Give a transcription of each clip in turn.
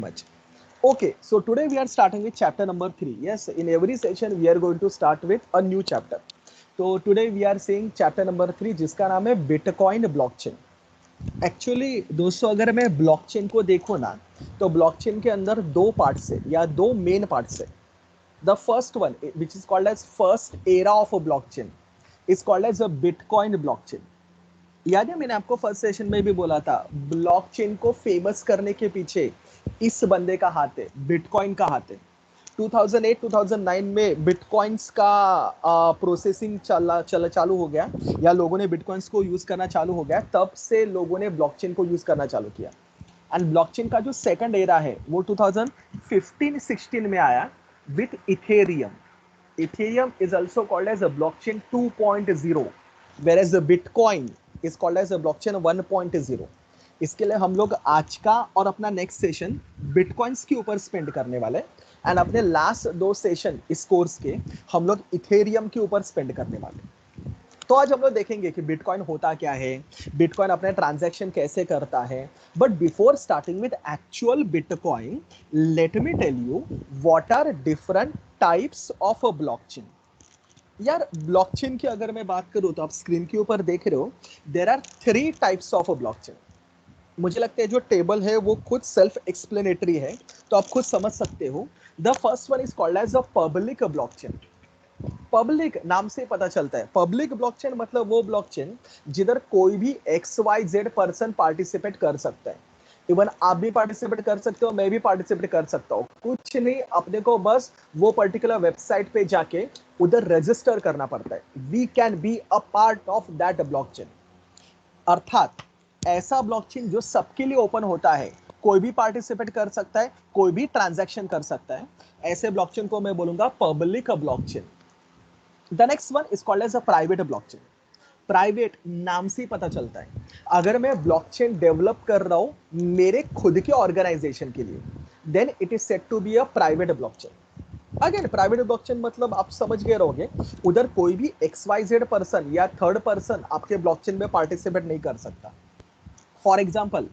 much. Okay, so today we are starting with chapter number 3. Yes, in every session we are going to start with a new chapter. So today we are seeing chapter number 3 जिसका नाम है bitcoin blockchain. Actually दोस्तों अगर मैं blockchain को देखूँ ना तो ब्लॉकचेन के अंदर दो पार्ट्स है या दो मेन पार्ट्स है. The first one which is called as first era of a blockchain is called as a bitcoin blockchain. याद है मैंने आपको फर्स्ट सेशन में भी बोला था ब्लॉकचेन को फेमस करने के पीछे इस बंदे का हाथ है, बिटकॉइन का हाथ है. 2008-2009 में बिटकॉइंस का प्रोसेसिंग चालू हो गया या लोगों ने बिटकॉइंस को यूज करना चालू हो गया, तब से लोगों ने ब्लॉकचेन को यूज करना चालू किया. एंड ब्लॉकचेन का जो सेकंड एरा है वो 2015-16 में आया with Ethereum. Ethereum is also called as a blockchain 2.0 whereas the bitcoin is called as a blockchain 1.0. इसके लिए हम लोग आज का और अपना नेक्स्ट सेशन बिटकॉइंस के ऊपर स्पेंड करने वाले एंड अपने लास्ट दो सेशन इस कोर्स के हम लोग इथेरियम के ऊपर स्पेंड करने वाले. तो आज हम लोग देखेंगे कि बिटकॉइन होता क्या है, बिटकॉइन अपने ट्रांजैक्शन कैसे करता है. But before starting with actual bitcoin let me tell you what are different types of a blockchain. यार ब्लॉकचेन की अगर मैं बात करूं तो आप स्क्रीन के ऊपर देख रहे हो there are 3 types of a blockchain. मुझे लगता है जो टेबल है वो खुद सेल्फ एक्सप्लेनेटरी है तो आप खुद समझ सकते हो. The first one is called as a public blockchain. Public नाम से पता चलता है पब्लिक ब्लॉकचेन मतलब वो ब्लॉकचेन जिधर कोई भी XYZ पर्सन पार्टिसिपेट कर सकता है. इवन आप भी पार्टिसिपेट कर सकते हो, मैं भी पार्टिसिपेट कर सकता हूँ. कुछ नहीं, अपने को बस वो पर्टिकुलर वेबसाइट पे जाके उधर रजिस्टर करना पड़ता है. We can be a part of that blockchain. अर्थात ऐसा ब्लॉकचेन जो सबके लिए ओपन होता है, कोई भी पार्टिसिपेट कर सकता है, कोई भी ट्रांजैक्शन कर सकता है. ऐसे ब्लॉकचेन को मैं बोलूंगा public blockchain. The next one is called as a private blockchain. Private नाम से ही पता चलता है अगर मैं ब्लॉकचेन डेवलप कर रहा हूं मेरे खुद के ऑर्गेनाइजेशन के लिए then it is set to be a private blockchain. Again private blockchain मतलब आप समझ गए रहोगे उधर कोई भी XYZ पर्सन या थर्ड पर्सन आपके ब्लॉकचेन में पार्टिसिपेट नहीं कर सकता. फॉर एग्जाम्पल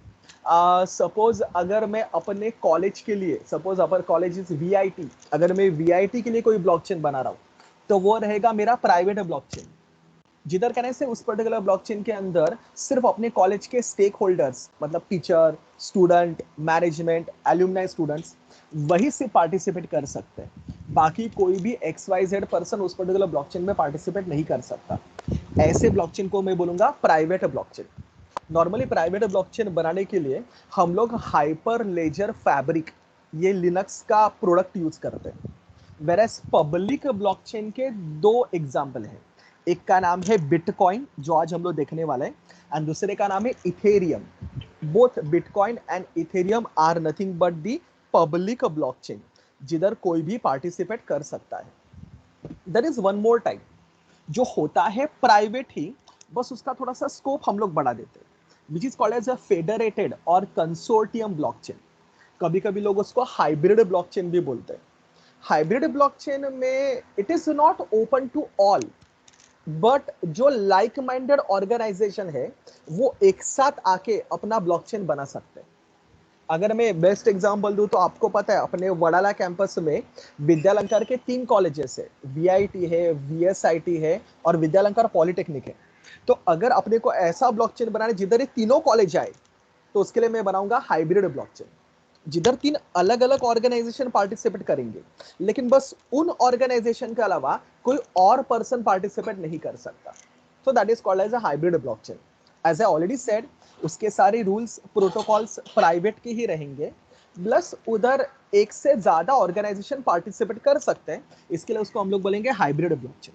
सपोज अगर मैं अपने कॉलेज के लिए, suppose upper college is VIT, अगर मैं VIT के लिए कोई ब्लॉकचेन बना रहा हूं तो वो रहेगा मेरा प्राइवेट ब्लॉकचेन. जिधर कहने से उस पर्टिकुलर ब्लॉकचेन के अंदर सिर्फ अपने कॉलेज के स्टेक होल्डर्स मतलब teacher, student, management, alumni students वही से पार्टिसिपेट कर सकते हैं. बाकी कोई भी XYZ पर्सन उस पर्टिकुलर ब्लॉकचेन में पार्टिसिपेट नहीं कर सकता. ऐसे ब्लॉकचेन को मैं बोलूंगा private blockchain. Normally private blockchain बनाने के लिए हम लोग हाइपर लेजर फैब्रिक ये लिनक्स का प्रोडक्ट यूज करते हैं. वेरएस पब्लिक ब्लॉकचेन के दो एग्जाम्पल हैं. एक का नाम है बिटकॉइन जो आज हम लोग देखने वाले हैं एंड दूसरे का नाम है Ethereum. Both bitcoin and Ethereum are nothing but the public blockchain जिधर कोई भी पार्टिसिपेट कर सकता है. There is one more type जो होता है प्राइवेट ही, बस उसका थोड़ा सा स्कोप हम लोग बढ़ा देते हैं, which is called as a federated और कंसोर्टियम ब्लॉकचेन. कभी कभी लोग उसको हाइब्रिड ब्लॉकचेन भी बोलते हैं. हाइब्रिड ब्लॉकचेन में it is not open to all but जो लाइक माइंडेड ऑर्गेनाइजेशन है वो एक साथ आके अपना ब्लॉकचेन बना सकते हैं. अगर मैं बेस्ट एग्जांपल दूं तो आपको पता है अपने वडाला कैंपस में विद्यालंकार के 3 कॉलेजेस है. VIT है, VSIT है और विद्यालंकार पॉलिटेक्निक है. तो अगर अपने को ऐसा ब्लॉकचेन बनाना जिधर ये तीनों कॉलेज आए तो उसके लिए मैं बनाऊंगा हाइब्रिड ब्लॉकचेन जिधर 3 अलग अलग ऑर्गेनाइजेशन पार्टिसिपेट करेंगे लेकिन बस उन ऑर्गेनाइजेशन के अलावा कोई और पर्सन पार्टिसिपेट नहीं कर सकता. So that is called as a hybrid blockchain. As I already said उसके सारे रूल्स प्रोटोकॉल्स प्राइवेट के ही रहेंगे प्लस उधर एक से ज्यादा ऑर्गेनाइजेशन पार्टिसिपेट कर सकते हैं. इसके लिए उसको हम लोग बोलेंगे hybrid blockchain.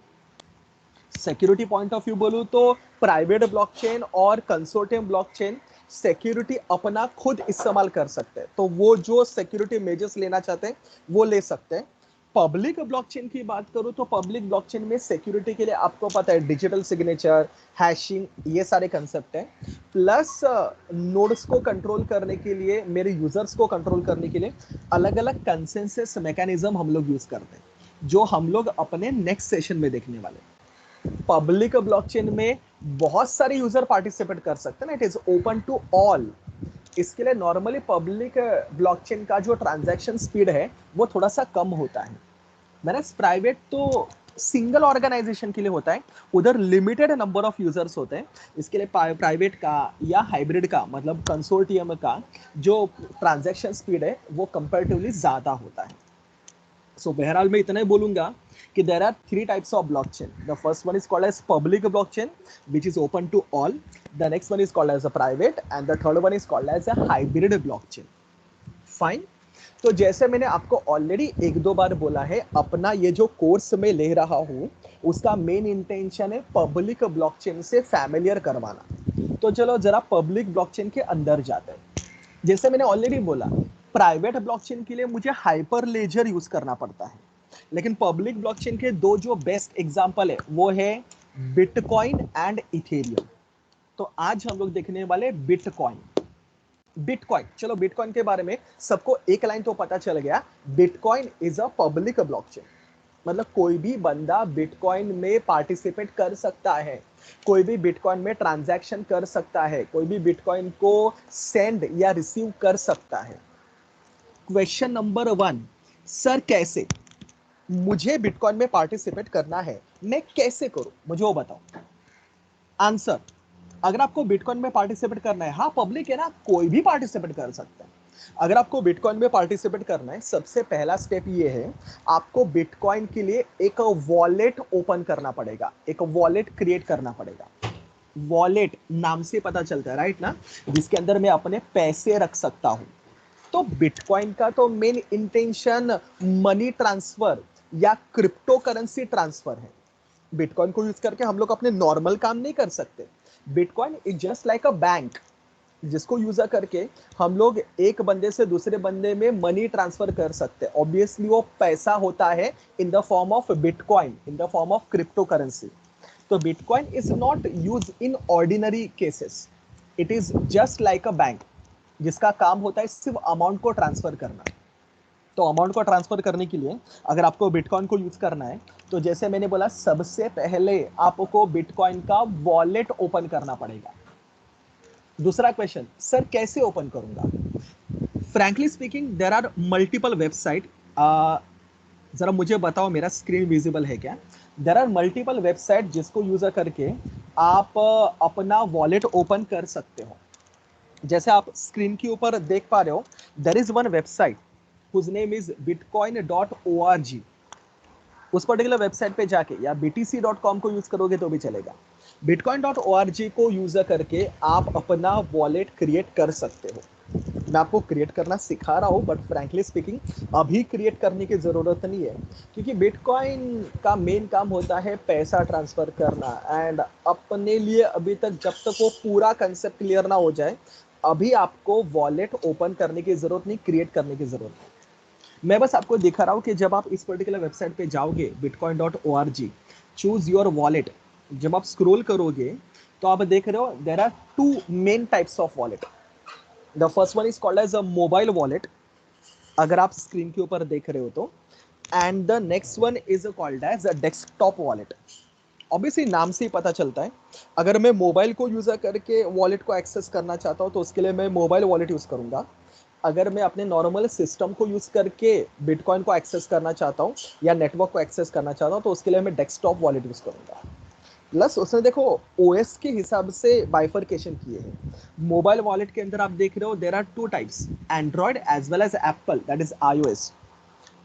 Security point of view बोलूं तो प्राइवेट ब्लॉकचेन और कंसोर्टियम ब्लॉकचेन सिक्योरिटी अपना खुद इस्तेमाल कर सकते हैं तो वो जो सिक्योरिटी मेजर्स लेना चाहते हैं वो ले सकते हैं. पब्लिक ब्लॉकचेन की बात करूं तो पब्लिक ब्लॉकचेन में सिक्योरिटी के लिए आपको पता है डिजिटल सिग्नेचर, हैशिंग, ये सारे कंसेप्ट हैं. प्लस नोड्स को कंट्रोल करने के लिए, मेरे यूजर्स को कंट्रोल करने के लिए अलग अलग कंसेंसस मैकेनिज्म हम लोग यूज करते हैं जो हम लोग अपने नेक्स्ट सेशन में देखने वाले हैं. पब्लिक ब्लॉकचेन में बहुत सारे यूजर पार्टिसिपेट कर सकते हैं ना, it is open to all. इसके लिए नॉर्मली पब्लिक ब्लॉकचेन का जो ट्रांजैक्शन स्पीड है वो थोड़ा सा कम होता है, मैंने प्राइवेट तो सिंगल ऑर्गेनाइजेशन के लिए होता है, उधर लिमिटेड नंबर ऑफ यूजर्स होते हैं। इसके लिए प्राइवेट का या हाइब्रिड का मतलब कंसोर्टियम का जो ट्रांजैक्शन स्पीड है वो कंपैरेटिवली ज्यादा होता है। सो बहरहाल मैं इतना ही बोलूंगा कि there are three types of blockchain. The first one is called as public blockchain which is open to all, the next one is called as a private, and the third one is called as a hybrid blockchain. Fine. तो जैसे मैंने आपको already एक दो बार बोला है, अपना ये जो कोर्स में ले रहा हूँ उसका मेन इंटेंशन है पब्लिक ब्लॉकचेन से फैमिलियर करवाना। तो चलो जरा पब्लिक ब्लॉकचेन के अंदर जाते हैं। जैसे मैंने ऑलरेडी बोला, प्राइवेट ब्लॉकचेन के लिए मुझे हाइपर लेजर यूज करना पड़ता है, लेकिन पब्लिक ब्लॉकचेन के दो जो बेस्ट एग्जांपल है वो है बिटकॉइन एंड इथेरियम। तो आज हम लोग देखने वाले बिटकॉइन। बिटकॉइन, चलो बिटकॉइन के बारे में सबको एक लाइन तो पता चल गया, bitcoin is a public blockchain. मतलब कोई भी बंदा बिटकॉइन में पार्टिसिपेट कर सकता है, कोई भी बिटकॉइन में ट्रांजैक्शन कर सकता है, कोई भी बिटकॉइन को सेंड या रिसीव कर सकता है। क्वेश्चन नंबर 1, सर कैसे? मुझे बिटकॉइन में पार्टिसिपेट करना है, मैं कैसे करूं, मुझे वो बताओ। आंसर, अगर आपको बिटकॉइन में पार्टिसिपेट करना है, हाँ पब्लिक है ना, कोई भी पार्टिसिपेट कर सकता है। अगर आपको बिटकॉइन में पार्टिसिपेट करना है, सबसे पहला स्टेप ये है, आपको बिटकॉइन के लिए एक वॉलेट ओपन करना पड़ेगा, एक वॉलेट क्रिएट करना पड़ेगा। वॉलेट नाम से पता चलता है राइट ना, जिसके अंदर मैं अपने पैसे रख सकता हूं। तो बिटकॉइन का तो मेन इंटेंशन मनी ट्रांसफर या क्रिप्टो करेंसी ट्रांसफर है। बिटकॉइन को यूज करके हम लोग अपने नॉर्मल काम नहीं कर सकते। Bitcoin is just like a bank, जिसको यूज करके हम लोग एक बंदे से दूसरे बंदे में मनी ट्रांसफर कर सकते हैं। ऑब्वियसली वो पैसा होता है in the form of bitcoin, in the form of crypto currency. तो bitcoin is not use in ordinary cases, it is just like a bank, जिसका काम होता है सिर्फ अमाउंट को ट्रांसफर करना। तो अमाउंट को ट्रांसफर करने के लिए अगर आपको बिटकॉइन को यूज करना है, तो जैसे मैंने बोला, सबसे पहले आपको बिटकॉइन का वॉलेट ओपन करना पड़ेगा। दूसरा क्वेश्चन, सर कैसे ओपन करूंगा? Frankly speaking there are multiple website. जरा मुझे बताओ मेरा स्क्रीन विजिबल है क्या? देयर आर मल्टीपल वेबसाइट जिसको यूज करके आप अपना वॉलेट ओपन कर सकते हो। जैसे आप स्क्रीन के ऊपर देख पा रहे हो, there is one website whose name is bitcoin.org। उस पर्टिकुलर वेबसाइट पे जाके या btc.com को यूज करोगे तो भी चलेगा। bitcoin.org को यूज करके आप अपना वॉलेट क्रिएट कर सकते हो। मैं आपको क्रिएट करना सिखा रहा हूँ, बट फ्रैंकली स्पीकिंग अभी क्रिएट करने की जरूरत नहीं है, क्योंकि बिटकॉइन का मेन काम होता है पैसा ट्रांसफर करना। एंड अपने लिए अभी तक जब तक वो पूरा कंसेप्ट क्लियर ना हो जाए, अभी आपको वॉलेट ओपन करने की जरूरत नहीं, क्रिएट करने की जरूरत नहीं। मैं बस आपको दिखा रहा हूँ कि जब आप इस पर्टिकुलर वेबसाइट पे जाओगे bitcoin.org, चूज योर वॉलेट, जब आप स्क्रॉल करोगे तो आप देख रहे हो there are two main types of wallet. The first one is called as a mobile wallet, अगर आप स्क्रीन के ऊपर देख रहे हो तो, and the next one is called as a desktop wallet. Obviously नाम से ही पता चलता है, अगर मैं मोबाइल को यूज करके वॉलेट को एक्सेस करना चाहता हूँ तो उसके लिए मैं मोबाइल वॉलेट यूज करूंगा। अगर मैं अपने नॉर्मल सिस्टम को यूज करके बिटकॉइन को एक्सेस करना चाहता हूँ या नेटवर्क को एक्सेस करना चाहता हूँ तो उसके लिए मैं डेस्कटॉप वॉलेट यूज करूंगा। प्लस उसने देखो ओएस के हिसाब से बाइफर्केशन किए हैं। मोबाइल वॉलेट के अंदर आप देख रहे हो there are two types, Android as well as Apple, that is iOS।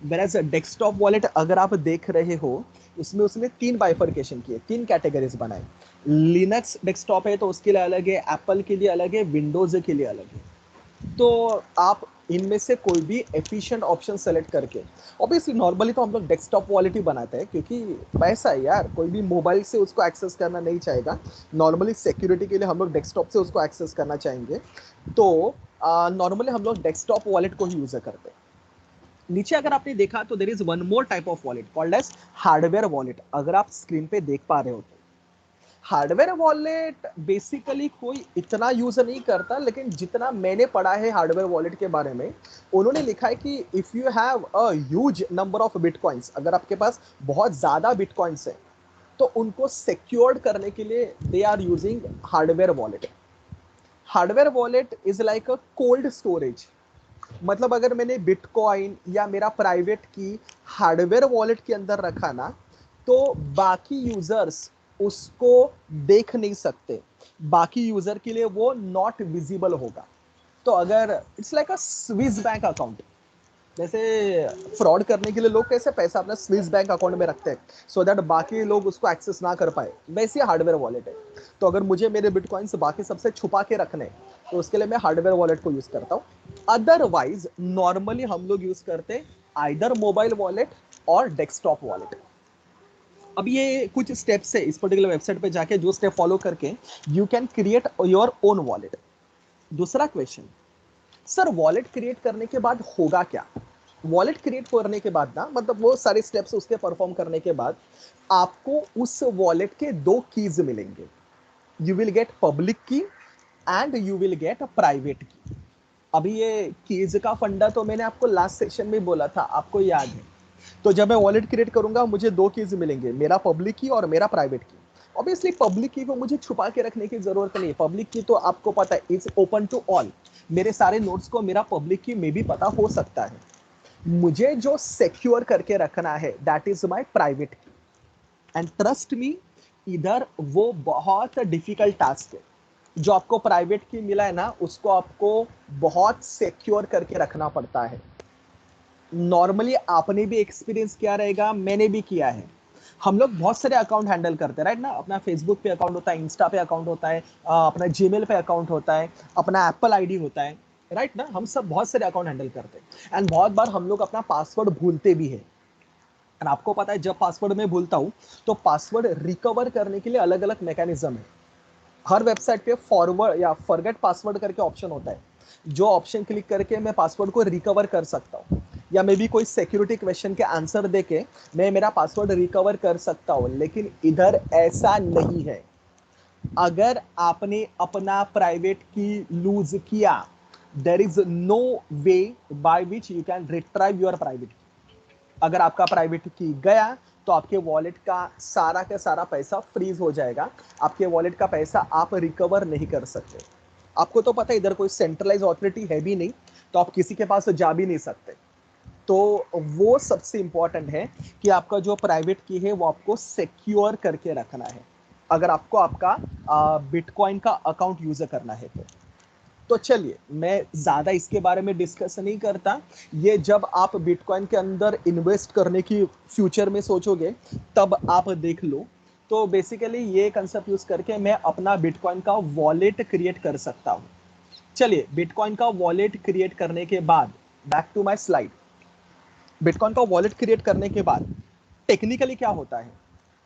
Whereas desktop wallet अगर आप देख रहे हो, उसमें उसने तीन बाइफर्केशन किए, तीन कैटेगरीज बनाए। लिनक्स डेस्कटॉप है तो उसके लिए अलग है, एप्पल के लिए अलग है, विंडोज के लिए अलग है। तो आप इनमें से कोई भी एफिशिएंट ऑप्शन सेलेक्ट करके, ऑब्वियसली नॉर्मली तो हम लोग डेस्कटॉप वॉलेट ही बनाते हैं, क्योंकि पैसा है यार, कोई भी मोबाइल से उसको एक्सेस करना नहीं चाहेगा। नॉर्मली सिक्योरिटी के लिए हम लोग डेस्कटॉप से उसको एक्सेस करना चाहेंगे। तो नॉर्मली हम लोग डेस्कटॉप वॉलेट को ही यूज करते हैं। नीचे अगर आपने देखा तो there is one more type of wallet called as hardware wallet, अगर आप स्क्रीन पे देख पा रहे हो तो। हार्डवेयर वॉलेट बेसिकली कोई इतना यूज नहीं करता, लेकिन जितना मैंने पढ़ा है हार्डवेयर वॉलेट के बारे में, उन्होंने लिखा है कि if you have a huge number of bitcoins, अगर आपके पास बहुत ज्यादा बिटकॉइंस है तो उनको सिक्योर्ड करने के लिए they are using hardware wallet. Hardware wallet is like a cold storage, मतलब अगर मैंने बिटकॉइन या मेरा प्राइवेट की हार्डवेयर वॉलेट के अंदर रखा ना, तो बाकी यूजर्स उसको देख नहीं सकते, बाकी यूजर के लिए वो नॉट विजिबल होगा। तो अगर it's like a Swiss bank account, जैसे फ्रॉड करने के लिए लोग कैसे पैसा अपना स्विस बैंक अकाउंट में रखते हैं सो दैट बाकी लोग उसको एक्सेस ना कर पाए, वैसे हार्डवेयर वॉलेट है। तो अगर मुझे मेरे बिटकॉइंस बाकी सबसे छुपा के रखने, तो उसके लिए मैं हार्डवेयर वॉलेट को यूज करता हूँ। अदरवाइज नॉर्मली हम लोग यूज करते हैं आइदर मोबाइल वॉलेट और डेस्कटॉप वॉलेट। अब ये कुछ स्टेप्स है इस पर्टिकुलर वेबसाइट पे जाके, जो स्टेप फॉलो करके you can create your own wallet. दूसरा क्वेश्चन, सर वॉलेट क्रिएट करने के बाद होगा क्या? वॉलेट क्रिएट करने के बाद ना, मतलब वो सारे स्टेप्स उसके परफॉर्म करने के बाद आपको उस वॉलेट के दो कीज मिलेंगे। यू विल गेट पब्लिक की and you will get private की। अभी ये कीज का फंडा तो मैंने आपको लास्ट सेशन में बोला था, आपको याद है? तो जब मैं वॉलेट क्रिएट करूंगा मुझे दो कीज मिलेंगे, मेरा पब्लिक की और मेरा प्राइवेट की। ऑब्वियसली पब्लिक की को मुझे छुपा के रखने की जरूरत नहीं है, पब्लिक की तो आपको पता है इट्स ओपन टू ऑल। मेरे सारे नोट्स को मेरा पब्लिक की में भी पता हो सकता है। मुझे जो सिक्योर करके रखना है दैट इज माय प्राइवेट की। एंड ट्रस्ट मी, इधर वो बहुत डिफिकल्ट टास्क है। जो आपको प्राइवेट की मिला है ना, उसको आपको बहुत सिक्योर करके रखना पड़ता है। नॉर्मली आपने भी एक्सपीरियंस किया रहेगा, मैंने भी किया है। हम लोग बहुत सारे अकाउंट हैंडल करते हैं, राइट ना? अपना फेसबुक पे अकाउंट होता है, इंस्टा पे अकाउंट होता है, अपना जीमेल पे अकाउंट होता है, अपना एप्पल आईडी होता है, राइट ना? हम सब बहुत सारे अकाउंट हैंडल करते हैं एंड बहुत बार हम लोग अपना पासवर्ड भूलते भी है। एंड आपको पता है जब पासवर्ड मैं भूलता हूँ तो पासवर्ड रिकवर करने के लिए अलग अलग मैकेनिज्म है। हर वेबसाइट पे फॉरवर्ड या फॉरगेट पासवर्ड करके ऑप्शन होता है, जो ऑप्शन क्लिक करके मैं पासवर्ड को रिकवर कर सकता हूँ, या मे बी कोई सिक्योरिटी क्वेश्चन के आंसर देके मैं मेरा पासवर्ड रिकवर कर सकता हूँ। लेकिन इधर ऐसा नहीं है। अगर आपने अपना प्राइवेट की लूज किया, there is no way by which you can retrieve your private key. अगर आपका प्राइवेट की गया तो आपके वॉलेट का सारा पैसा फ्रीज हो जाएगा, आपके वॉलेट का पैसा आप रिकवर नहीं कर सकते। आपको तो पता है इधर कोई सेंट्रलाइज ऑथोरिटी है भी नहीं, तो आप किसी के पास जा भी नहीं सकते। तो वो सबसे इंपॉर्टेंट है कि आपका जो प्राइवेट की है वो आपको सिक्योर करके रखना है, अगर आपको आपका बिटकॉइन का अकाउंट यूज करना है तो चलिए मैं ज्यादा इसके बारे में डिस्कस नहीं करता। ये जब आप बिटकॉइन के अंदर इन्वेस्ट करने की फ्यूचर में सोचोगे तब आप देख लो। तो बेसिकली ये कंसेप्ट यूज करके मैं अपना बिटकॉइन का वॉलेट क्रिएट कर सकता हूँ। चलिए बिटकॉइन का वॉलेट क्रिएट करने के बाद back to my slide. Bitcoin का वॉलेट क्रिएट करने के बाद टेक्निकली क्या होता है?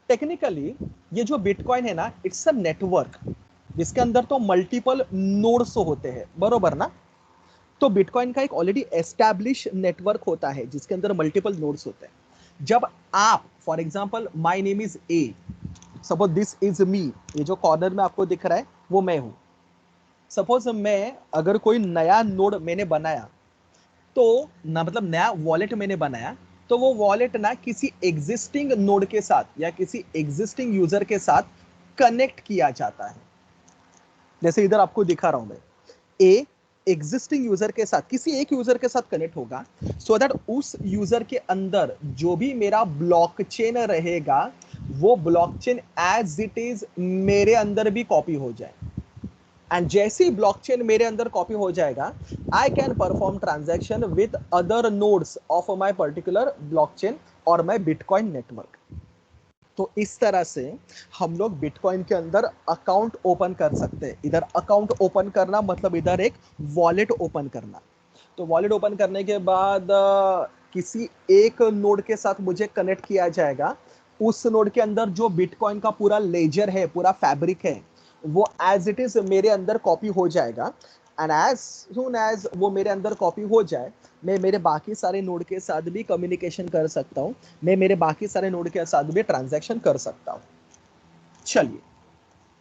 टेक्निकली ये जो बिटकॉइन है ना, इट्स अ नेटवर्क जिसके अंदर तो मल्टीपल नोड्स होते हैं, बरोबर ना? तो बिटकॉइन का एक ऑलरेडी एस्टैब्लिश नेटवर्क होता है जिसके अंदर मल्टीपल नोड्स होते हैं। जब आप for example my name is a, suppose this is me, ये जो कॉर्नर में आपको दिख रहा है वो मैं हूं। सपोज मैं अगर कोई नया नोड मैंने बनाया, तो ना मतलब नया वॉलेट मैंने बनाया, तो वो वॉलेट ना किसी एग्जिस्टिंग नोड के साथ या किसी एग्जिस्टिंग यूजर के साथ कनेक्ट किया जाता है। जैसे इधर आपको दिखा रहा हूं मैं, ए एग्जिस्टिंग यूजर के साथ किसी एक यूजर के साथ कनेक्ट होगा, सो दैट उस यूजर के अंदर जो भी मेरा ब्लॉकचेन रहेगा वो ब्लॉकचेन एज इट इज मेरे अंदर भी कॉपी हो जाए। एंड जैसे ही ब्लॉकचेन मेरे अंदर कॉपी हो जाएगा, I can perform transaction with other nodes of my particular blockchain और माय बिटकॉइन नेटवर्क। तो इस तरह से हम लोग बिटकॉइन के अंदर अकाउंट ओपन कर सकते हैं। इधर अकाउंट ओपन करना मतलब इधर एक वॉलेट ओपन करना। तो वॉलेट ओपन करने के बाद किसी एक नोड के साथ मुझे कनेक्ट किया जाएगा। उस नोड के अंदर जो बिटकॉइन का पूरा लेजर है, पूरा फैब्रिक है, वो एज इट इज मेरे अंदर कॉपी हो जाएगा। एंड एज सुन एज वो मेरे अंदर कॉपी हो जाए, मैं मेरे बाकी सारे नोड के साथ भी कम्युनिकेशन कर सकता हूँ, मैं मेरे बाकी सारे नोड के साथ भी ट्रांजैक्शन कर सकता हूँ। चलिए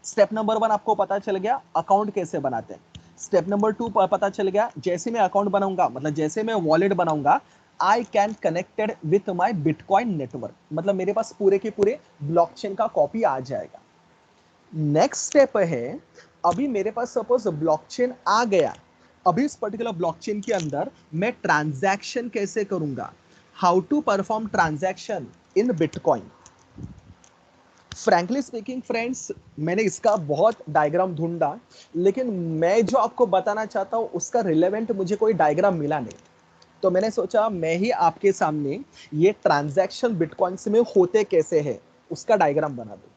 स्टेप नंबर 1 आपको पता चल गया अकाउंट कैसे बनाते हैं। स्टेप नंबर 2 पता चल गया, जैसे मैं अकाउंट बनाऊंगा मतलब जैसे मैं वॉलेट बनाऊंगा, I can connected with my bitcoin network, मतलब मेरे पास पूरे के पूरे ब्लॉकचेन का कॉपी आ जाएगा। नेक्स्ट स्टेप है अभी मेरे पास सपोज ब्लॉकचेन आ गया, अभी इस पर्टिकुलर ब्लॉकचेन के अंदर मैं ट्रांजैक्शन कैसे करूंगा, how to perform transaction in bitcoin. Frankly speaking friends, मैंने इसका बहुत डायग्राम ढूंढा, लेकिन मैं जो आपको बताना चाहता हूं उसका रिलेवेंट मुझे कोई डायग्राम मिला नहीं। तो मैंने सोचा मैं ही आपके सामने ये ट्रांजैक्शन बिटकॉइंस में होते कैसे हैं उसका डायग्राम बना दूं।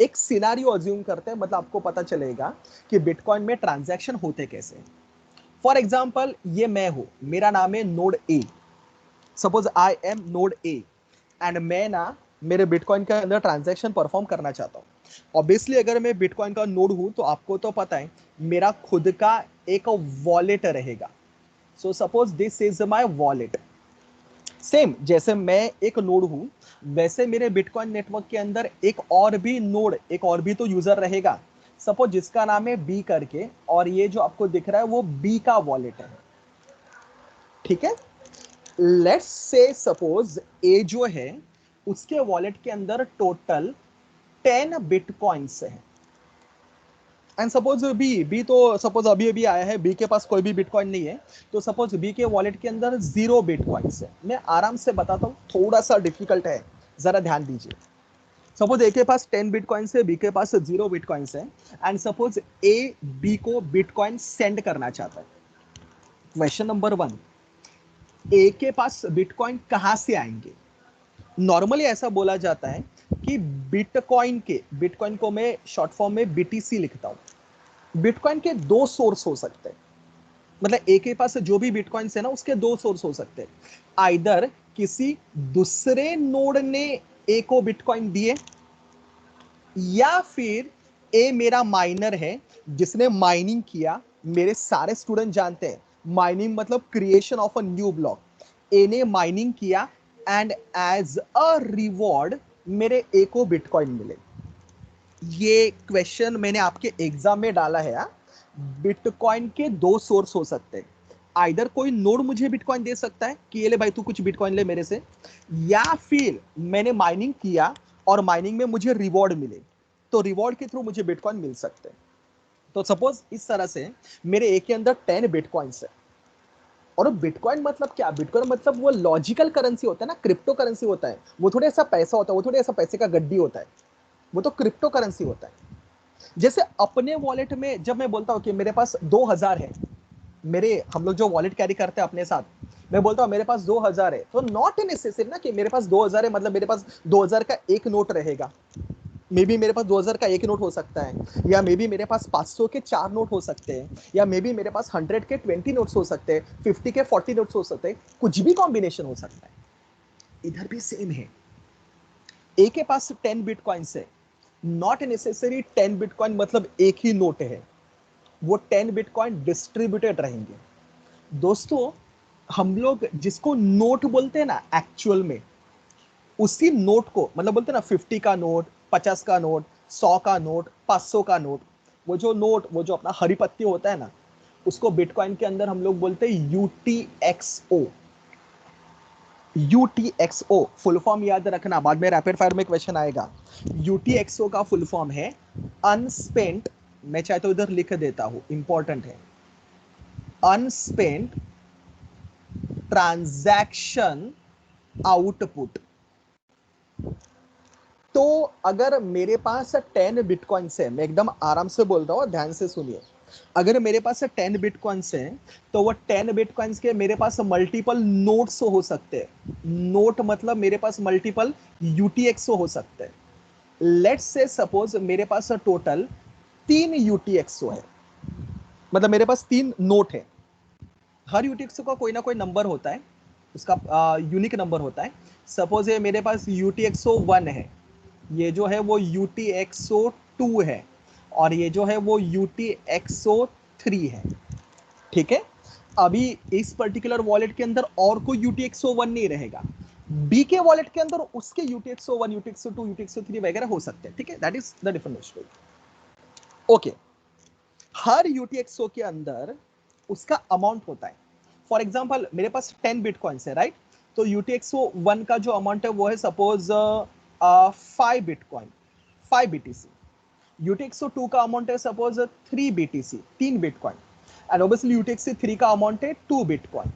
एक सिनारियो अज्यूम करते हैं, मतलब आपको पता चलेगा कि बिटकॉइन में ट्रांजैक्शन होते कैसे हैं। फॉर एग्जाम्पल, ये मैं हूं, मेरा नाम है node A, suppose I am node A, and मैं ना मेरे बिटकॉइन के अंदर ट्रांजैक्शन परफॉर्म करना चाहता हूँ। ऑब्वियसली अगर मैं बिटकॉइन का नोड हूं तो आपको तो पता है मेरा खुद का एक वॉलेट रहेगा। So suppose this is my wallet. Same जैसे मैं एक नोड हूं, वैसे मेरे बिटकॉइन नेटवर्क के अंदर एक और भी नोड, एक और भी तो यूजर रहेगा, सपोज जिसका नाम है बी करके, और ये जो आपको दिख रहा है वो बी का वॉलेट है। ठीक है, लेट्स से सपोज ए जो है उसके वॉलेट के अंदर टोटल 10 बिटकॉइंस है, एंड सपोज बी बी तो सपोज अभी अभी आया है, बी के पास कोई भी बिटकॉइन नहीं है, तो सपोज बी के वॉलेट के अंदर 0 बिटकॉइंस है। मैं आराम से बताता हूँ, थोड़ा सा डिफिकल्ट है, जरा ध्यान दीजिए। सपोज ए के पास 10 बिटकॉइंस है, बी के पास 0 बिटकॉइंस है, एंड सपोज ए बी को बिटकॉइन सेंड करना चाहता है। क्वेश्चन नंबर 1, ए के पास बिटकॉइन कहां से आएंगे। नॉर्मली ऐसा बोला जाता है कि बिटकॉइन को मैं शॉर्ट फॉर्म में बीटीसी लिखता हूं। बिटकॉइन के दो सोर्स हो सकते हैं, मतलब ए के पास जो भी बिटकॉइंस है ना उसके दो सोर्स हो सकते हैं। आइदर किसी दूसरे नोड ने ए को बिटकॉइन दिए, या फिर ए मेरा माइनर है जिसने माइनिंग किया। मेरे सारे स्टूडेंट जानते हैं माइनिंग मतलब creation of a new block. A ने माइनिंग किया एंड एज अ रिवॉर्ड मेरे ए को बिटकॉइन मिले। ये क्वेश्चन मैंने आपके एग्जाम में डाला है। बिटकॉइन के दो सोर्स हो सकते हैं, आइदर कोई नोड मुझे बिटकॉइन दे सकता है कि ये ले भाई तू कुछ बिटकॉइन ले मेरे से, या फिर मैंने माइनिंग किया और माइनिंग में मुझे रिवॉर्ड मिले, तो रिवॉर्ड के थ्रू मुझे बिटकॉइन मिल सकते हैं। तो सपोज इस तरह से मेरे ए के अंदर 10 बिटकॉइंस है। और बिटकॉइन मतलब क्या, बिटकॉइन मतलब वो लॉजिकल करेंसी होता है ना, क्रिप्टो करेंसी होता है, वो थोड़े ऐसा पैसा होता है, वो थोड़े ऐसा पैसे का गड्डी होता है, वो तो क्रिप्टो करेंसी होता है। जैसे अपने वॉलेट में जब मैं बोलता हूँ कि मेरे पास 2000 है, मेरे हम लोग जो वॉलेट कैरी करते हैं अपने साथ, मैं बोलता हूँ मेरे पास 2000 है, तो नॉट नेसेसरी ना कि मेरे पास 2000 है मतलब मेरे पास 2000 का एक नोट रहेगा। मे बी मेरे पास 2000 का एक नोट हो सकता है, या मे बी मेरे पास 500 के 4 नोट हो सकते हैं, या मे बी मेरे पास 100 के 20 नोट्स हो सकते हैं, 50 के 40 नोट्स हो सकते हैं, कुछ भी कॉम्बिनेशन हो सकता है। इधर भी सेम है, ए के पास 10 बिटकॉइंस है, नॉट नेसेसरी 10 बिटकॉइन मतलब एक ही नोट है, वो 10 बिटकॉइन डिस्ट्रीब्यूटेड रहेंगे। दोस्तों, हम लोग जिसको नोट बोलते हैं ना एक्चुअल में, उसी नोट को मतलब बोलते हैं ना 50 का नोट, 50 का नोट, 100 का नोट, 500 का नोट, वो जो नोट, वो जो अपना हरी पत्ती होता है ना, उसको बिटकॉइन के अंदर हम लोग बोलते हैं यूटीएक्सओ। यूटीएक्सओ फुल फॉर्म याद रखना, बाद में रैपिड फायर में क्वेश्चन आएगा। यूटीएक्सओ का फुल फॉर्म है अनस्पेंट, मैं चाहे तो इधर लिख देता हूं, इंपॉर्टेंट है, अनस्पेंट ट्रांजैक्शन आउटपुट। तो अगर मेरे पास 10 बिटकॉइंस है, मैं एकदम आराम से बोल रहा हूँ, ध्यान से सुनिए, अगर मेरे पास 10 बिटकॉइंस है, तो वो 10 बिटकॉइंस के मेरे पास मल्टीपल नोट्स हो सकते हैं। नोट मतलब मेरे पास मल्टीपल यूटीएक्सओ हो सकते हैं। लेट्स से सपोज मेरे पास टोटल 3 यूटीएक्सओ है, मतलब मेरे पास 3 नोट है। हर यूटीएक्सओ का कोई ना कोई नंबर होता है, उसका यूनिक नंबर होता है। सपोज ये मेरे पास यूटीएक्सओ 1 है, ये जो है वो UTXO 2 है, और ये जो है वो UTXO 3 है। ठीक है, अभी इस पर्टिकुलर वॉलेट के अंदर और कोई UTXO 1 नहीं रहेगा, बी के वॉलेट के अंदर उसके UTXO 1, UTXO 2, UTXO 3 वगैरह हो सकते हैं। ठीक है, that is the different story. Okay, her UTXO के अंदर उसका अमाउंट होता है। फॉर एग्जाम्पल मेरे पास 10 बिटकॉइंस है, राइट, तो UTXO 1 का जो अमाउंट है वो है सपोज 5 बिटकॉइन, 5 BTC। UTXO 2 का अमाउंट है suppose 3 BTC, 3 bitcoin, and obviously UTXO 3 का अमाउंट है 2 बिटकॉइन।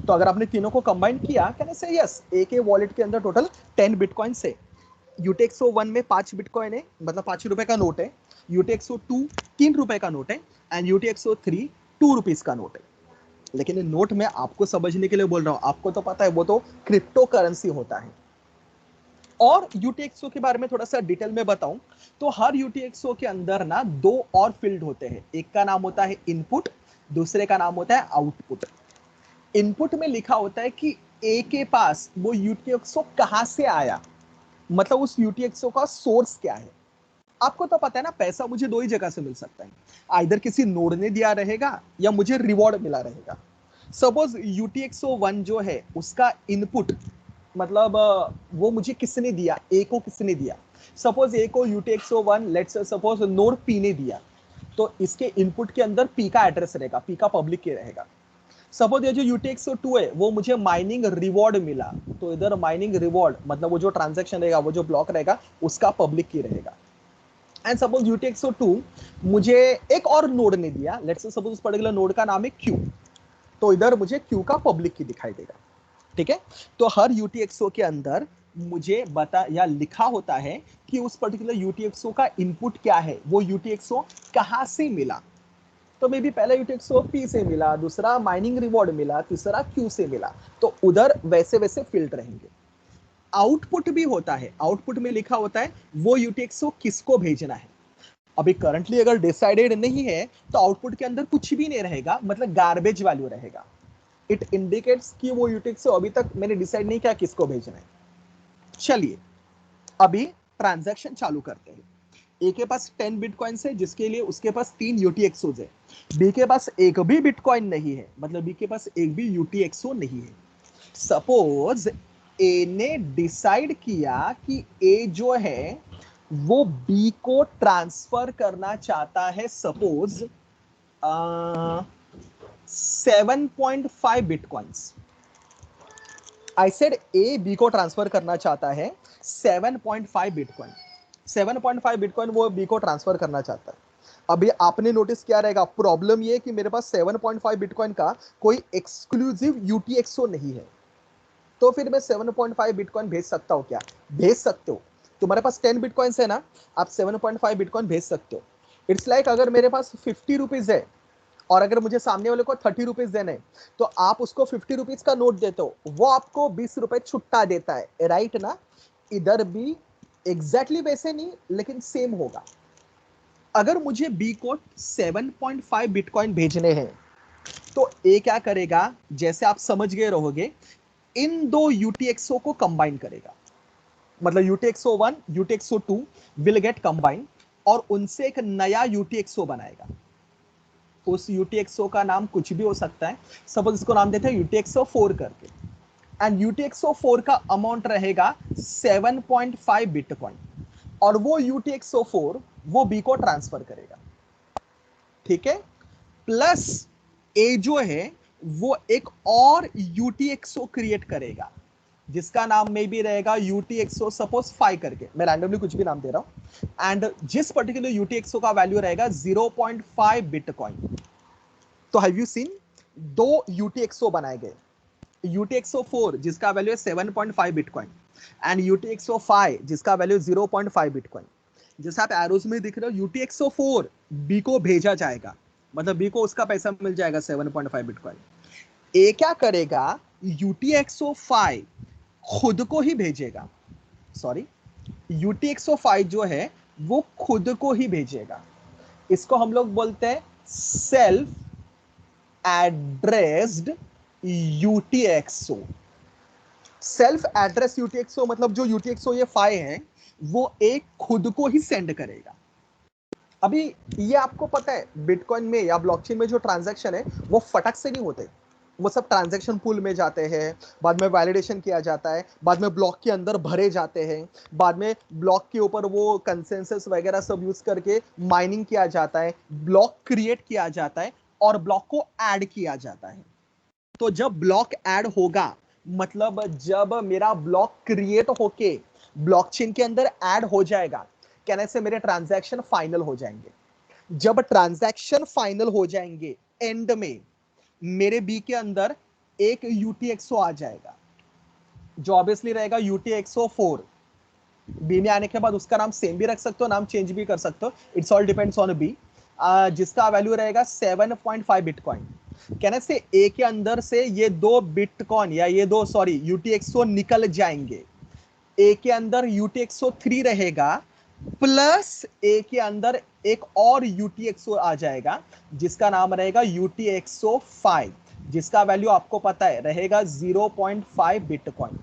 तो अगर आपने तीनों को कंबाइन किया, कैन आई से यस, एक वॉलेट के अंदर टोटल 10 बिटकॉइन से। UTXO 1 में 5 बिटकॉइन है, मतलब 5 रुपए का नोट है। UTXO 2 3 रुपए का नोट है, एंड UTXO 3 2 रुपीज का नोट है। लेकिन नोट में आपको समझने के लिए बोल रहा हूं, आपको तो पता है वो तो क्रिप्टो करेंसी होता है। और UTXO के बारे में थोड़ा सा डिटेल में बताऊं तो हर UTXO के अंदर ना 2 और फील्ड होते हैं। एक का नाम होता है इनपुट, दूसरे का नाम होता है आउटपुट। इनपुट में लिखा होता है कि ए के पास वो UTXO कहां से आया, मतलब उस UTXO का सोर्स क्या है। आपको तो पता है ना, पैसा मुझे 2 ही जगह से मिल सकता है, आइदर किसी नोड ने दिया रहेगा या मुझे रिवॉर्ड मिला रहेगा। सपोज UTXO 1 जो है उसका इनपुट, मतलब वो मुझे किसने दिया, ए को किसने दिया। सपोज ए को UTXO 1 let's suppose node P ने दिया, तो इसके इनपुट के अंदर पी का एड्रेस रहेगा, पी का पब्लिक की रहेगा। सपोज ये जो UTXO 2 है वो मुझे माइनिंग रिवॉर्ड मिला, तो इधर माइनिंग रिवॉर्ड मतलब वो जो ट्रांजेक्शन रहेगा, वो जो ब्लॉक रहेगा उसका पब्लिक की रहेगा। एंड सपोज UTXO 2 मुझे एक और नोड ने दिया, लेट्स से सपोज उस पर्टिकुलर नोड का नाम है Q, तो इधर मुझे Q का पब्लिक की दिखाई देगा। ठीक है, तो हर UTXO के अंदर मुझे बता या लिखा होता है कि उस पर्टिकुलर UTXO का इनपुट क्या है, वो UTXO कहां से मिला। तो मे बी पहला UTXO P से मिला, दूसरा माइनिंग रिवॉर्ड मिला, तीसरा Q से मिला, तो उधर वैसे वैसे फील्ड रहेंगे। आउटपुट भी होता है, आउटपुट में लिखा होता है वो UTXO किसको भेजना है। अभी करंटली अगर डिसाइडेड नहीं है तो आउटपुट के अंदर कुछ भी नहीं रहेगा, मतलब गार्बेज वैल्यू रहेगा। इट इंडिकेट्स कि वो UTXO अभी तक मैंने डिसाइड नहीं किया किसको भेजना है। चलिए अभी ट्रांजैक्शन चालू करते हैं। ए के पास 10 बिटकॉइन है, जिसके लिए उसके पास 3 UTXOs है। बी के पास एक भी बिटकॉइन नहीं है, मतलब बी के पास एक भी UTXO नहीं है। सपोज ए ने डिसाइड किया कि ए जो है वो बी को ट्रांसफर करना चाहता है, suppose 7.5 bitcoins. I said A B को ट्रांसफर करना चाहता है 7.5 बिटकॉइन। 7.5 बिटकॉइन वो बी को ट्रांसफर करना चाहता है। अभी आपने नोटिस किया रहेगा, प्रॉब्लम ये कि मेरे पास 7.5 बिटकॉइन का कोई एक्सक्लूसिव UTXO नहीं है। तो फिर मैं 7.5 बिटकॉइन भेज सकता हूं क्या? भेज सकते हो। तुम्हारे पास 10 बिटकॉइंस है ना, आप 7.5 बिटकॉइन भेज सकते हो। इट्स लाइक अगर मेरे पास 50 रुपीज है और अगर मुझे सामने वाले को 30 रुपीज देने, तो आप उसको 50 रुपीज का नोट देते हो, वो आपको 20 रुपए छुट्टा देता है, राइट ना। इधर भी एग्जैक्टली वैसे नहीं, लेकिन सेम होगा। अगर मुझे बी को 7.5 बिटकॉइन भेजने हैं, तो ए क्या करेगा, जैसे आप समझ गए रहोगे, इन 2 UTXO को कंबाइन करेगा। मतलब UTXO 1 UTXO 2 will get combine और उनसे एक नया UTXO बनाएगा। उस UTXO का नाम कुछ भी हो सकता है, सपोज इसको नाम देते हैं UTXO 4 करके। एंड UTXO 4 का अमाउंट रहेगा 7.5 बिटकॉइन, और वो UTXO 4 वो बी को ट्रांसफर करेगा। ठीक है, प्लस ए जो है वो एक और UTXO क्रिएट करेगा, जिसका नाम में भी रहेगा UTXO सपोज 5 करके, मैं रैंडमली कुछ भी नाम दे रहा हूं। एंड जिस पर्टिकुलर UTXO का वैल्यू रहेगा 0.5 बिटकॉइन। तो हैव यू सीन, 2 UTXO बनाए गए, UTXO 4 जिसका वैल्यू है 7.5 बिटकॉइन, एंड UTXO 5 जिसका वैल्यू 0.5 बिटकॉइन। जैसे आप एरोज में दिख रहे हो, UTXO 4 बी को भेजा जाएगा, मतलब बी को उसका पैसा मिल जाएगा 7.5 बिटकॉइन। ए क्या करेगा, UTXO 5 खुद को ही भेजेगा, सॉरी, UTXO 5 जो है वो खुद को ही भेजेगा। इसको हम लोग बोलते हैं self addressed UTXO। Self address UTXO मतलब जो UTXO ये 5 है वो एक खुद को ही सेंड करेगा। अभी ये आपको पता है, बिटकॉइन में या ब्लॉकचेन में जो ट्रांजैक्शन है वो फटक से नहीं होते, वो सब ट्रांजैक्शन पूल में जाते हैं, बाद में वैलिडेशन किया जाता है, बाद में ब्लॉक के अंदर भरे जाते हैं, बाद में ब्लॉक के ऊपर वो कंसेंसस वगैरह सब यूज करके माइनिंग किया जाता है, ब्लॉक क्रिएट किया जाता है और ब्लॉक को ऐड किया जाता है। तो जब ब्लॉक ऐड होगा, मतलब जब मेरा ब्लॉक क्रिएट होके ब्लॉकचेन के अंदर ऐड हो जाएगा, कहने से मेरे ट्रांजैक्शन फाइनल हो जाएंगे। जब ट्रांजैक्शन फाइनल हो जाएंगे एंड में मेरे बी के अंदर एक यूटीएक्सओ आ जाएगा जो ऑब्वियसली रहेगा UTXO4। बी में आने के बाद उसका नाम सेम भी रख सकते हो, नाम चेंज भी कर सकते हो, it's all depends on B, जिसका वैल्यू रहेगा 7.5 बिटकॉइन। कहने से ए के अंदर से ये दो बिटकॉइन या ये दो सॉरी UTXO निकल जाएंगे। ए के अंदर UTXO3 रहेगा प्लस ए के अंदर एक और UTXO आ जाएगा जिसका नाम रहेगा UTXO5, जिसका वैल्यू आपको पता है रहेगा 0.5 बिटकॉइन।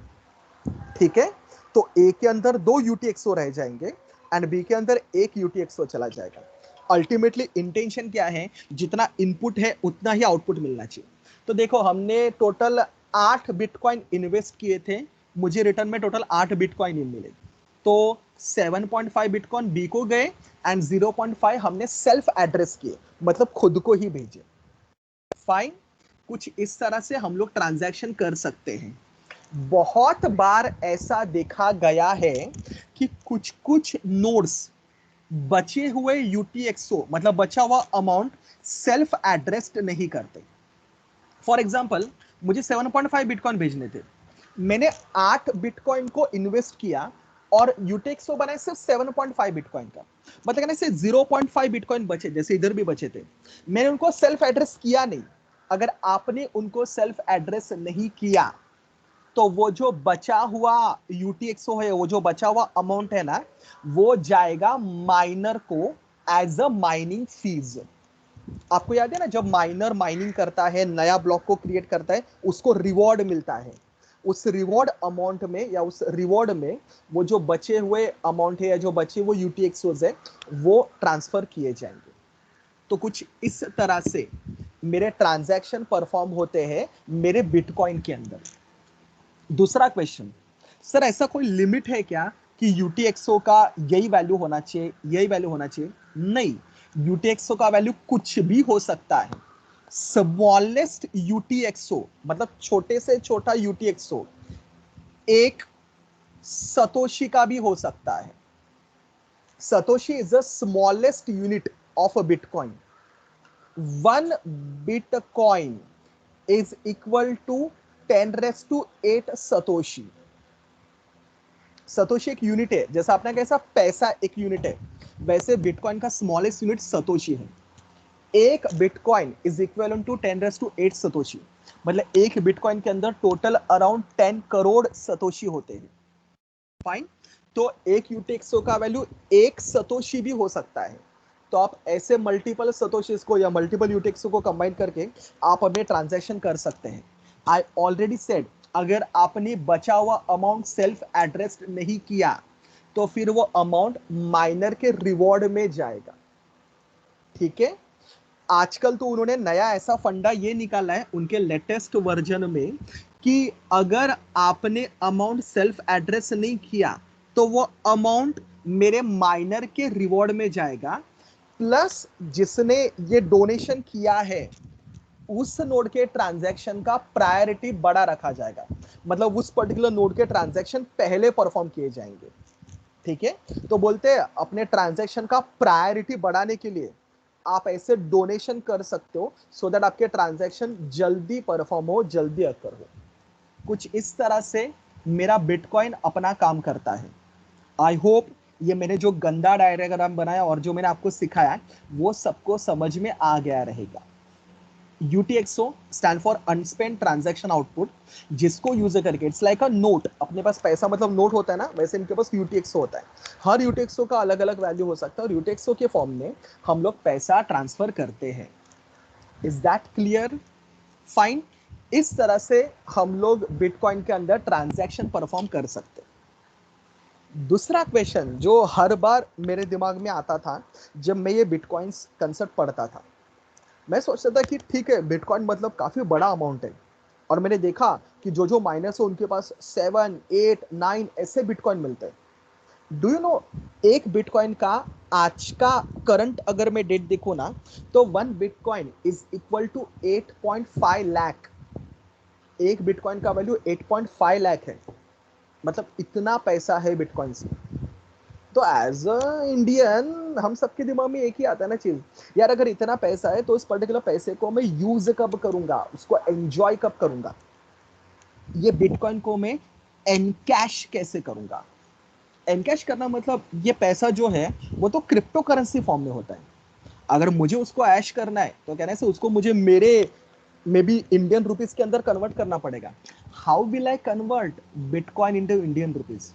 ठीक है, तो ए के अंदर दो UTXO रह जाएंगे एंड बी के अंदर एक UTXO चला जाएगा। अल्टीमेटली इंटेंशन क्या है, जितना इनपुट है उतना ही आउटपुट मिलना चाहिए। तो देखो हमने टोटल 8 बिटकॉइन इन्वेस्ट किए थे, मुझे रिटर्न में टोटल 8 बिटकॉइन मिले। तो 7.5 बिटकॉइन बी को गए एंड 0.5 हमने सेल्फ एड्रेस किए, मतलब खुद को ही भेजे। फाइन, कुछ इस तरह से हम लोग ट्रांजैक्शन कर सकते हैं। बहुत बार ऐसा देखा गया है कि कुछ कुछ नोड्स बचे हुए UTXO मतलब बचा हुआ अमाउंट सेल्फ एड्रेस्ड नहीं करते। फॉर एग्जांपल मुझे 7.5 बिटकॉइन भेजने थे, मैंने 8 बिटकॉइन को इन्वेस्ट किया और UTXO बनाए सिर्फ 7.5 बिटकॉइन का, मतलब कहने से 0.5 बिटकॉइन बचे, जैसे इधर भी बचे थे, मैंने उनको सेल्फ एड्रेस किया नहीं। अगर आपने उनको सेल्फ एड्रेस नहीं किया तो वो जो बचा हुआ UTXO है, वो जो बचा हुआ अमाउंट है ना, वो जाएगा माइनर को एज अ माइनिंग फीस। आपको याद है ना, जब माइनर माइनिंग करता है, नया ब्लॉक को क्रिएट करता है, उसको रिवॉर्ड मिलता है। उस रिवॉर्ड अमाउंट में या उस रिवॉर्ड में वो जो बचे हुए अमाउंट है या जो बचे हुए UTXOs है वो ट्रांसफर किए जाएंगे। तो कुछ इस तरह से मेरे ट्रांजैक्शन परफॉर्म होते हैं मेरे बिटकॉइन के अंदर। दूसरा क्वेश्चन, सर ऐसा कोई लिमिट है क्या कि UTXO का यही वैल्यू होना चाहिए, यही वैल्यू होना चाहिए? नहीं, UTXO का वैल्यू कुछ भी हो सकता है। स्मॉलेस्ट UTXO मतलब छोटे से छोटा UTXO एक सतोशी का भी हो सकता है। Satoshi is the smallest unit of a bitcoin. 1 bitcoin is equal to 10⁸ satoshi. Satoshi एक यूनिट है, जैसा आपने कैसा पैसा एक यूनिट है, वैसे बिटकॉइन का स्मॉलेस्ट यूनिट सतोशी है। एक bitcoin is equal to 10⁸ satoshi, मतलब एक बिटकॉइन के अंदर टोटल अराउंड 10 करोड़ सतोशी होते हैं। फाइन, तो एक UTXO का वैल्यू एक सतोशी भी हो सकता है। तो आप ऐसे मल्टीपल सतोशीज को या मल्टीपल UTXO को कंबाइन करके आप अपने ट्रांजैक्शन कर सकते हैं। आई ऑलरेडी सेड, अगर आपने बचा हुआ अमाउंट सेल्फ एड्रेस्ड नहीं किया तो फिर वो अमाउंट माइनर के रिवॉर्ड में जाएगा। ठीक है, आजकल तो उन्होंने नया ऐसा फंडा ये निकाला है उनके लेटेस्ट वर्जन में कि अगर आपने अमाउंट सेल्फ एड्रेस नहीं किया तो वो अमाउंट मेरे माइनर के रिवॉर्ड में जाएगा, प्लस जिसने ये डोनेशन किया है उस नोड के ट्रांजैक्शन का प्रायोरिटी बड़ा रखा जाएगा, मतलब उस पर्टिकुलर नोड के ट्रांजैक्शन पहले परफॉर्म किए जाएंगे। ठीक है, तो बोलते हैं अपने ट्रांजैक्शन का प्रायोरिटी बढ़ाने के लिए आप ऐसे डोनेशन कर सकते हो सो दैट आपके ट्रांजैक्शन जल्दी परफॉर्म हो, जल्दी अकर हो। कुछ इस तरह से मेरा बिटकॉइन अपना काम करता है। आई होप ये मैंने जो गंदा डायग्राम बनाया और जो मैंने आपको सिखाया वो सबको समझ में आ गया रहेगा। UTXO stand for unspend transaction output, जिसको यूज करके इट्स लाइक अ नोट, अपने पास पैसा मतलब नोट होता है ना, वैसे इनके पास UTXO होता है। हर UTXO का अलग अलग वैल्यू हो सकता है और UTXO के फॉर्म में हम लोग पैसा ट्रांसफर करते हैं। Is that clear? फाइन, इस तरह से हम लोग बिटकॉइन के अंदर ट्रांजैक्शन परफॉर्म कर सकते हैं। दूसरा क्वेश्चन जो हर बार मेरे दिमाग में आता था जब मैं ये बिटकॉइंस कंसेप्ट पढ़ता था, मैं सोचता था कि ठीक है बिटकॉइन मतलब काफी बड़ा अमाउंट है, और मैंने देखा कि जो जो माइनर्स है उनके पास 7, 8, 9 ऐसे बिटकॉइन मिलते हैं। डू यू नो, एक बिटकॉइन का आज का करंट अगर मैं डेट देखूं ना तो 1 bitcoin is equal to 8.5 lakh. एक बिटकॉइन का वैल्यू 8.5 लाख है, मतलब इतना पैसा है बिटकॉइन से। तो एज अ इंडियन हम सबके दिमाग में एक ही आता है ना चीज, यार अगर इतना पैसा है तो इस पर्टिकुलर पैसे को मैं यूज कब करूंगा, उसको एंजॉय कब करूंगा, ये बिटकॉइन को मैं एनकैश कैसे करूंगा। एनकैश करना मतलब ये पैसा जो है वो तो क्रिप्टो करेंसी फॉर्म में होता है, अगर मुझे उसको ऐश करना है तो कहने से उसको मुझे मेरे मे बी इंडियन रुपीज के अंदर कन्वर्ट करना पड़ेगा। How will I convert bitcoin into Indian rupees,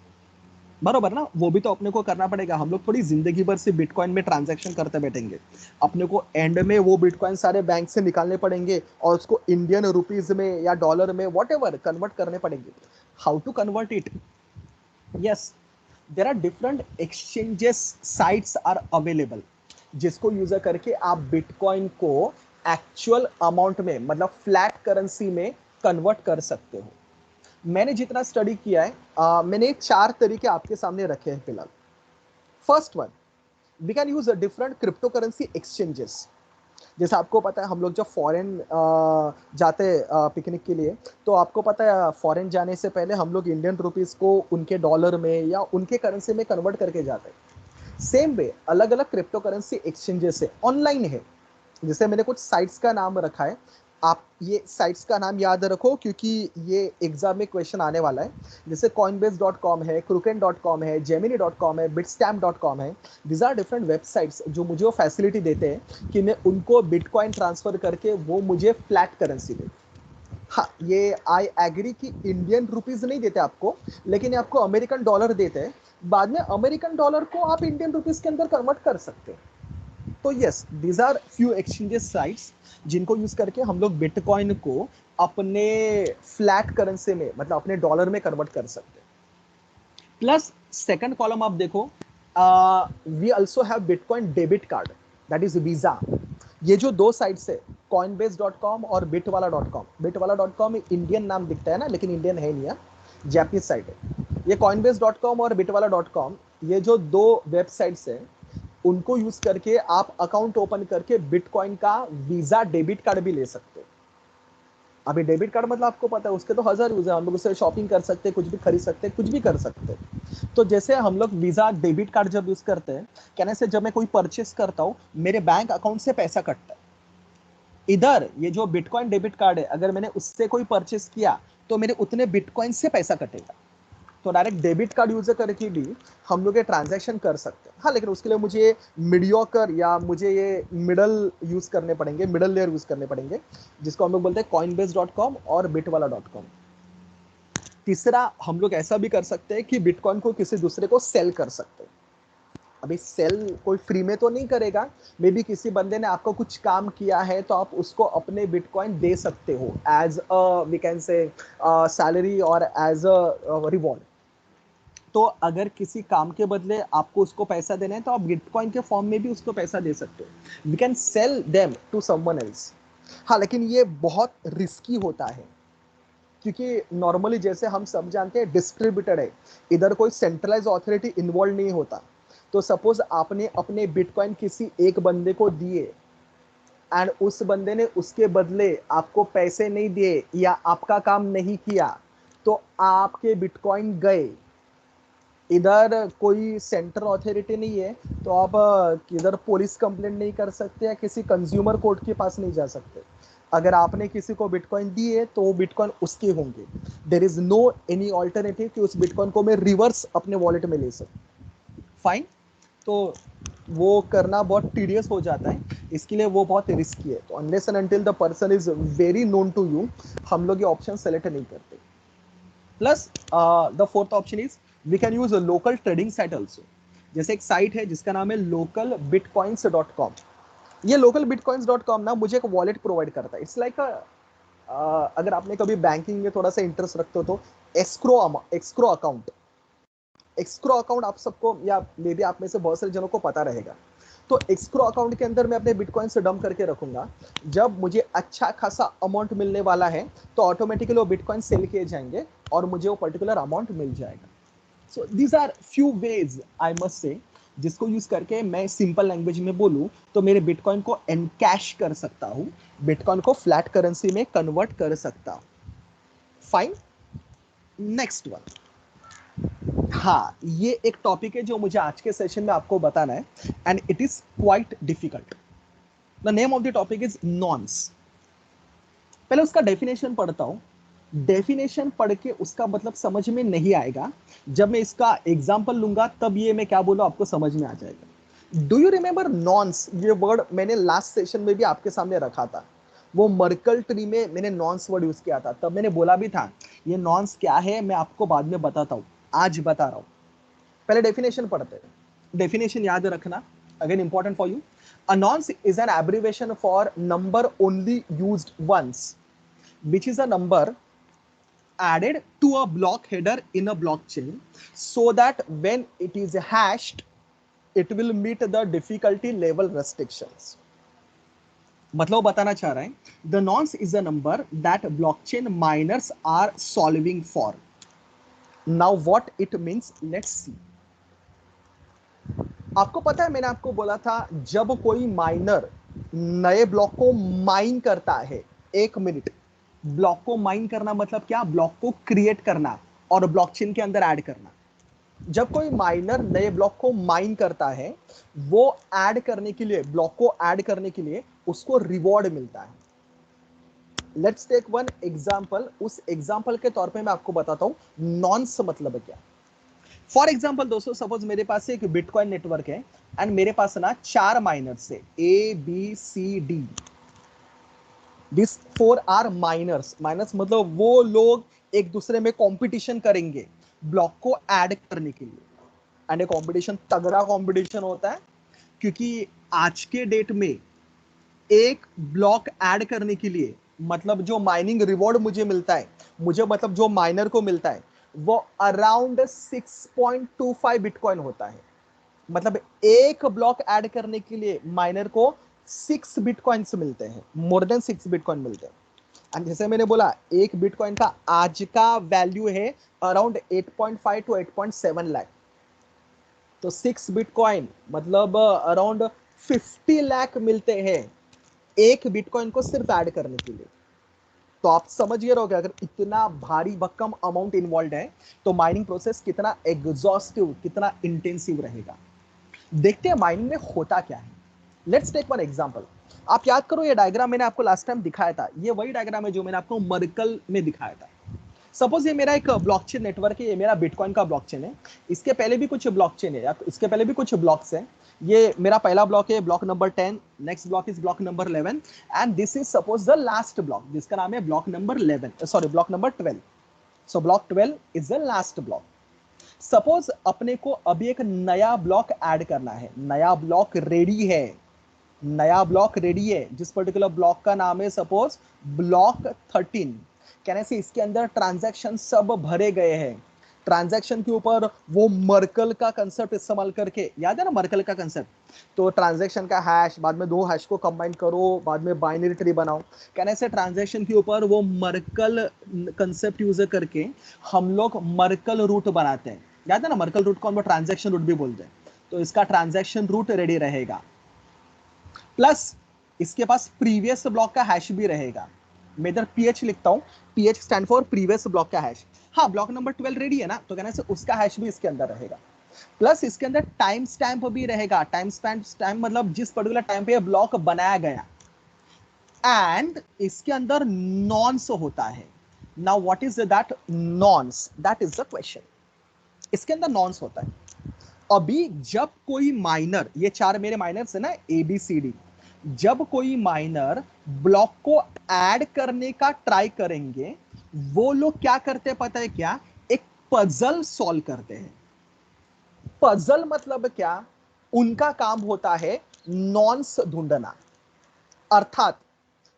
बरोबर ना, वो भी तो अपने को करना पड़ेगा। हम लोग थोड़ी जिंदगी भर से बिटकॉइन में ट्रांजैक्शन करते बैठेंगे, अपने को एंड में वो बिटकॉइन सारे बैंक से निकालने पड़ेंगे और उसको इंडियन रुपीज में या डॉलर में वॉट एवर कन्वर्ट करने पड़ेंगे। How to convert it, yes there are different exchanges sites are available, जिसको यूजर करके आप बिटकॉइन को एक्चुअल अमाउंट में मतलब फ्लैट करेंसी में कन्वर्ट कर सकते हो। मैंने जितना स्टडी किया है मैंने 4 तरीके आपके सामने रखे हैं फिलहाल। First one, we can use different cryptocurrency exchanges. जैसे आपको पता है हम लोग जब फॉरेन जाते पिकनिक के लिए, तो आपको पता है फॉरेन जाने से पहले हम लोग इंडियन रुपीस को उनके डॉलर में या उनके करेंसी में कन्वर्ट करके जाते हैं। सेम वे अलग अलग क्रिप्टो करेंसी एक्सचेंजेस है, ऑनलाइन है। जैसे मैंने कुछ साइट्स का नाम रखा है, आप ये साइट्स का नाम याद रखो क्योंकि ये एग्जाम में क्वेश्चन आने वाला है। जैसे coinbase.com है, Kraken.com है, Gemini.com है, Bitstamp.com है। दिस आर डिफरेंट वेबसाइट्स जो मुझे वो फैसिलिटी देते हैं कि मैं उनको बिटकॉइन ट्रांसफर करके वो मुझे फ्लैट करेंसी दे। हाँ, ये आई एग्री कि इंडियन रुपीज नहीं देते आपको, लेकिन ये आपको अमेरिकन डॉलर देते हैं। बाद में अमेरिकन डॉलर को आप इंडियन रुपीज के अंदर कन्वर्ट कर सकते हैं। तो yes these are few exchanges sites जिनको यूज करके हम लोग बिटकॉइन को अपने फ्लैट करेंसी में मतलब अपने डॉलर में कन्वर्ट कर सकते हैं। प्लस सेकंड कॉलम आप देखो, we also have bitcoin debit card, that is Visa. ये जो दो साइट्स है coinbase.com और bitwala.com, bitwala.com इंडियन नाम दिखता है ना, लेकिन इंडियन है नहीं, जैपनीज साइट है ये। coinbase.com और bitwala.com, ये जो दो वेबसाइट्स है उनको यूज करके आप अकाउंट ओपन करके बिटकॉइन का वीजा डेबिट कार्ड भी ले सकते हो। अभी डेबिट कार्ड मतलब आपको पता है उसके तो हजार यूज है, हम लोग उससे शॉपिंग कर सकते हैं, कुछ भी खरीद सकते हैं, कुछ भी कर सकते हैं। तो जैसे हम लोग वीजा डेबिट कार्ड जब यूज करते हैं, कहने से जब मैं कोई परचेस करता हूँ मेरे बैंक अकाउंट से पैसा कटता है। इधर ये जो बिटकॉइन डेबिट कार्ड है, अगर मैंने उससे कोई परचेस किया तो मेरे उतने बिटकॉइन से पैसा कटेगा। तो डायरेक्ट डेबिट कार्ड यूज करके भी हम लोग ये ट्रांजैक्शन कर सकते हैं। हाँ, लेकिन उसके लिए मुझे मीडियोकर या मुझे ये मिडल यूज करने पड़ेंगे, मिडल लेयर यूज करने पड़ेंगे, जिसको हम लोग बोलते हैं coinbase.com और bitwala.com। तीसरा, हम लोग ऐसा भी कर सकते हैं कि बिटकॉइन को किसी दूसरे को सेल कर सकते हैं। अभी सेल कोई फ्री में तो नहीं करेगा, मे बी किसी बंदे ने आपको कुछ काम किया है तो आप उसको अपने बिटकॉइन दे सकते हो as a we can say salary और एज अ रिवॉर्ड। तो अगर किसी काम के बदले आपको उसको पैसा देना है तो आप बिटकॉइन के फॉर्म में भी उसको पैसा दे सकते हो। We can sell them to someone else. हाँ, लेकिन ये बहुत रिस्की होता है क्योंकि नॉर्मली जैसे हम सब जानते हैं डिस्ट्रीब्यूटेड है, इधर कोई सेंट्रलाइज अथॉरिटी इन्वॉल्व नहीं होता। तो सपोज आपने अपने बिटकॉइन किसी एक बंदे को दिए एंड उस बंदे ने उसके बदले आपको पैसे नहीं दिए या आपका काम नहीं किया, तो आपके बिटकॉइन गए। इधर कोई सेंट्रल अथॉरिटी नहीं है, तो आप इधर पुलिस कंप्लेंट नहीं कर सकते या किसी कंज्यूमर कोर्ट के पास नहीं जा सकते। अगर आपने किसी को बिटकॉइन दिए तो वो बिटकॉइन उसके होंगे। There is no any alternative कि उस बिटकॉइन को मैं रिवर्स अपने वॉलेट में ले सकूं। फाइन। तो वो करना बहुत टीडियस हो जाता है, इसके लिए वो बहुत रिस्की है। तो unless and until the person is very known to you, हम लोग ये ऑप्शन सेलेक्ट नहीं करते। Plus the fourth option is we can use local trading site also. जैसे एक साइट है जिसका नाम है localbitcoins.com। ये localbitcoins.com ना मुझे एक वॉलेट प्रोवाइड करता है। इट्स लाइक अगर आपने कभी बैंकिंग में थोड़ा सा इंटरेस्ट रखते हो तो एस्क्रो अकाउंट, एक्सक्रो अकाउंट आप सबको या मे बी आप में से बहुत सारे जनों को पता रहेगा। तो एक्सक्रो अकाउंट के अंदर मैं अपने बिटकॉइन से डंप करके रखूंगा। जब मुझे अच्छा खासा अमाउंट मिलने वाला है तो ऑटोमेटिकली वो बिटकॉइन सेल किए जाएंगे और मुझे वो पर्टिकुलर अमाउंट मिल जाएगा। So these are few ways I must say जिसको यूज करके मैं सिंपल लैंग्वेज में बोलूं तो मेरे बिटकॉइन को एनकैश कर सकता हूं, बिटकॉइन को फ्लैट करेंसी में कन्वर्ट कर सकता हूं। फाइन। नेक्स्ट वन, हाँ, ये एक टॉपिक है जो मुझे आज के सेशन में आपको बताना है and it is quite difficult. The name of the topic is nonce. पहले उसका डेफिनेशन पढ़ता हूं। डेफिनेशन पढ़ के उसका मतलब समझ में नहीं आएगा, जब मैं इसका एग्जाम्पल लूंगा तब ये मैं क्या बोलूं आपको समझ में आ जाएगा। Do you remember nonce? ये वर्ड मैंने लास्ट सेशन में भी आपके सामने रखा था। वो मर्कल ट्री में मैंने नॉन्स वर्ड यूज किया था, तब मैंने बोला भी था ये नॉन्स क्या है मैं आपको बाद में बताता हूं, आज बता रहा हूं। पहले डेफिनेशन पढ़ते हैं। डेफिनेशन याद रखना, again important for you. A nonce is an abbreviation for number only used once, which is a number added to a block header in a blockchain so that when it is hashed, it will meet the difficulty level restrictions. मतलब बताना चाह रहा है the nonce is a number that blockchain miners are solving for. Now what it means, let's see. आपको पता है मैंने आपको बोला था जब कोई माइनर नए ब्लॉक को माइन करता है, 1 मिनट। ब्लॉक को माइन करना मतलब क्या? ब्लॉक को क्रिएट करना और ब्लॉकचेन के अंदर ऐड करना। जब कोई माइनर नए ब्लॉक को माइन करता है, वो ऐड करने के लिए, ब्लॉक को ऐड करने के लिए उसको रिवॉर्ड मिलता है। Let's take one example. उस एग्जांपल के तौर पे मैं आपको बताता हूं नॉन्स मतलब क्या। फॉर एग्जाम्पल दोस्तों, सपोज मेरे पास एक बिटकॉइन नेटवर्क है एंड मेरे पास ना 4 माइनर्स है, A B C D. This 4 are miners. Miners मतलब वो लोग एक दूसरे में कंपटीशन करेंगे ब्लॉक को ऐड करने के लिए। एंड ये कंपटीशन तगड़ा कंपटीशन होता है, क्योंकि आज के डेट में एक ब्लॉक ऐड करने के लिए मतलब जो माइनिंग रिवॉर्ड मुझे मिलता है, मुझे मतलब जो माइनर को मिलता है, वो अराउंड 6.25 बिटकॉइन होता है। मतलब एक ब्लॉक ऐड करने के लिए माइनर को 6 बिटकॉइंस मिलते हैं, मोर देन 6 बिटकॉइन मिलते हैं। एंड जैसे मैंने बोला, एक बिटकॉइन का आज का वैल्यू है अराउंड 8.5 टू 8.7 लाख। तो 6 बिटकॉइन मतलब अराउंड 50 लाख मिलते हैं एक बिटकॉइन को सिर्फ ऐड करने के लिए। तो आप समझ ये रहोगे, अगर इतना भारी भक्कम अमाउंट इन्वॉल्व है तो माइनिंग प्रोसेस कितना एग्जॉस्टिव, कितना इंटेंसिव रहेगा। देखते हैं माइनिंग में होता क्या है। Let's take one example. आप याद करो, ये डायग्राम मैंने आपको लास्ट टाइम दिखाया था। ये वही डायग्राम है जो मैंने आपको मर्कल में दिखाया था। सपोज ये मेरा एक ब्लॉकचेन नेटवर्क है, ये मेरा बिटकॉइन का ब्लॉकचेन है। इसके पहले भी कुछ ब्लॉकचेन है, या इसके पहले भी कुछ ब्लॉक्स हैं। ये मेरा पहला ब्लॉक है, block number 10। Next block is block number 11 and this is suppose the last block जिसका नाम है block number 11, sorry block number 12। So block 12 is the last block. Suppose अपने को अभी एक नया ब्लॉक ऐड करना है, नया ब्लॉक रेडी है, नया ब्लॉक रेडी है, जिस पर्टिकुलर ब्लॉक का नाम है सपोज ब्लॉक 13। कहने से इसके अंदर ट्रांजैक्शन सब भरे गए हैं। ट्रांजैक्शन के ऊपर वो मर्कल का कंसेप्ट इस्तेमाल करके, याद है ना मर्कल का कंसेप्ट? तो ट्रांजैक्शन का हैश, बाद में 2 हैश को कंबाइन करो, बाद में बाइनरी ट्री बनाओ। कहने से ट्रांजैक्शन के ऊपर वो मर्कल कंसेप्ट यूज करके हम लोग मर्कल रूट बनाते हैं। याद है ना मर्कल रूट को हम ट्रांजैक्शन रूट भी बोलते हैं। तो इसका ट्रांजैक्शन रूट रेडी रहेगा, प्लस इसके पास प्रीवियस ब्लॉक का हैश भी रहेगा। मैं इधर पीएच लिखता हूं, pH stand for previous block का हैश। हाँ, ब्लॉक नंबर 12 रेडी है ना, तो कहने से उसका हैश भी इसके अंदर रहेगा। प्लस इसके अंदर टाइम स्टैम्प भी रहेगा। टाइम स्टैम्प मतलब जिस पर्टिकुलर टाइम पे ब्लॉक बनाया गया। एंड इसके अंदर नॉन्स होता है। Now what is that nonce? That is the question. इसके अंदर नॉन्स होता है। अभी जब कोई माइनर, ये 4 मेरे माइनर्स है ना, ए बी सी डी, जब कोई माइनर ब्लॉक को ऐड करने का ट्राई करेंगे, वो लोग क्या करते हैं पता है क्या? एक पजल सॉल्व करते हैं। पजल मतलब क्या? उनका काम होता है नॉन्स ढूंढना। अर्थात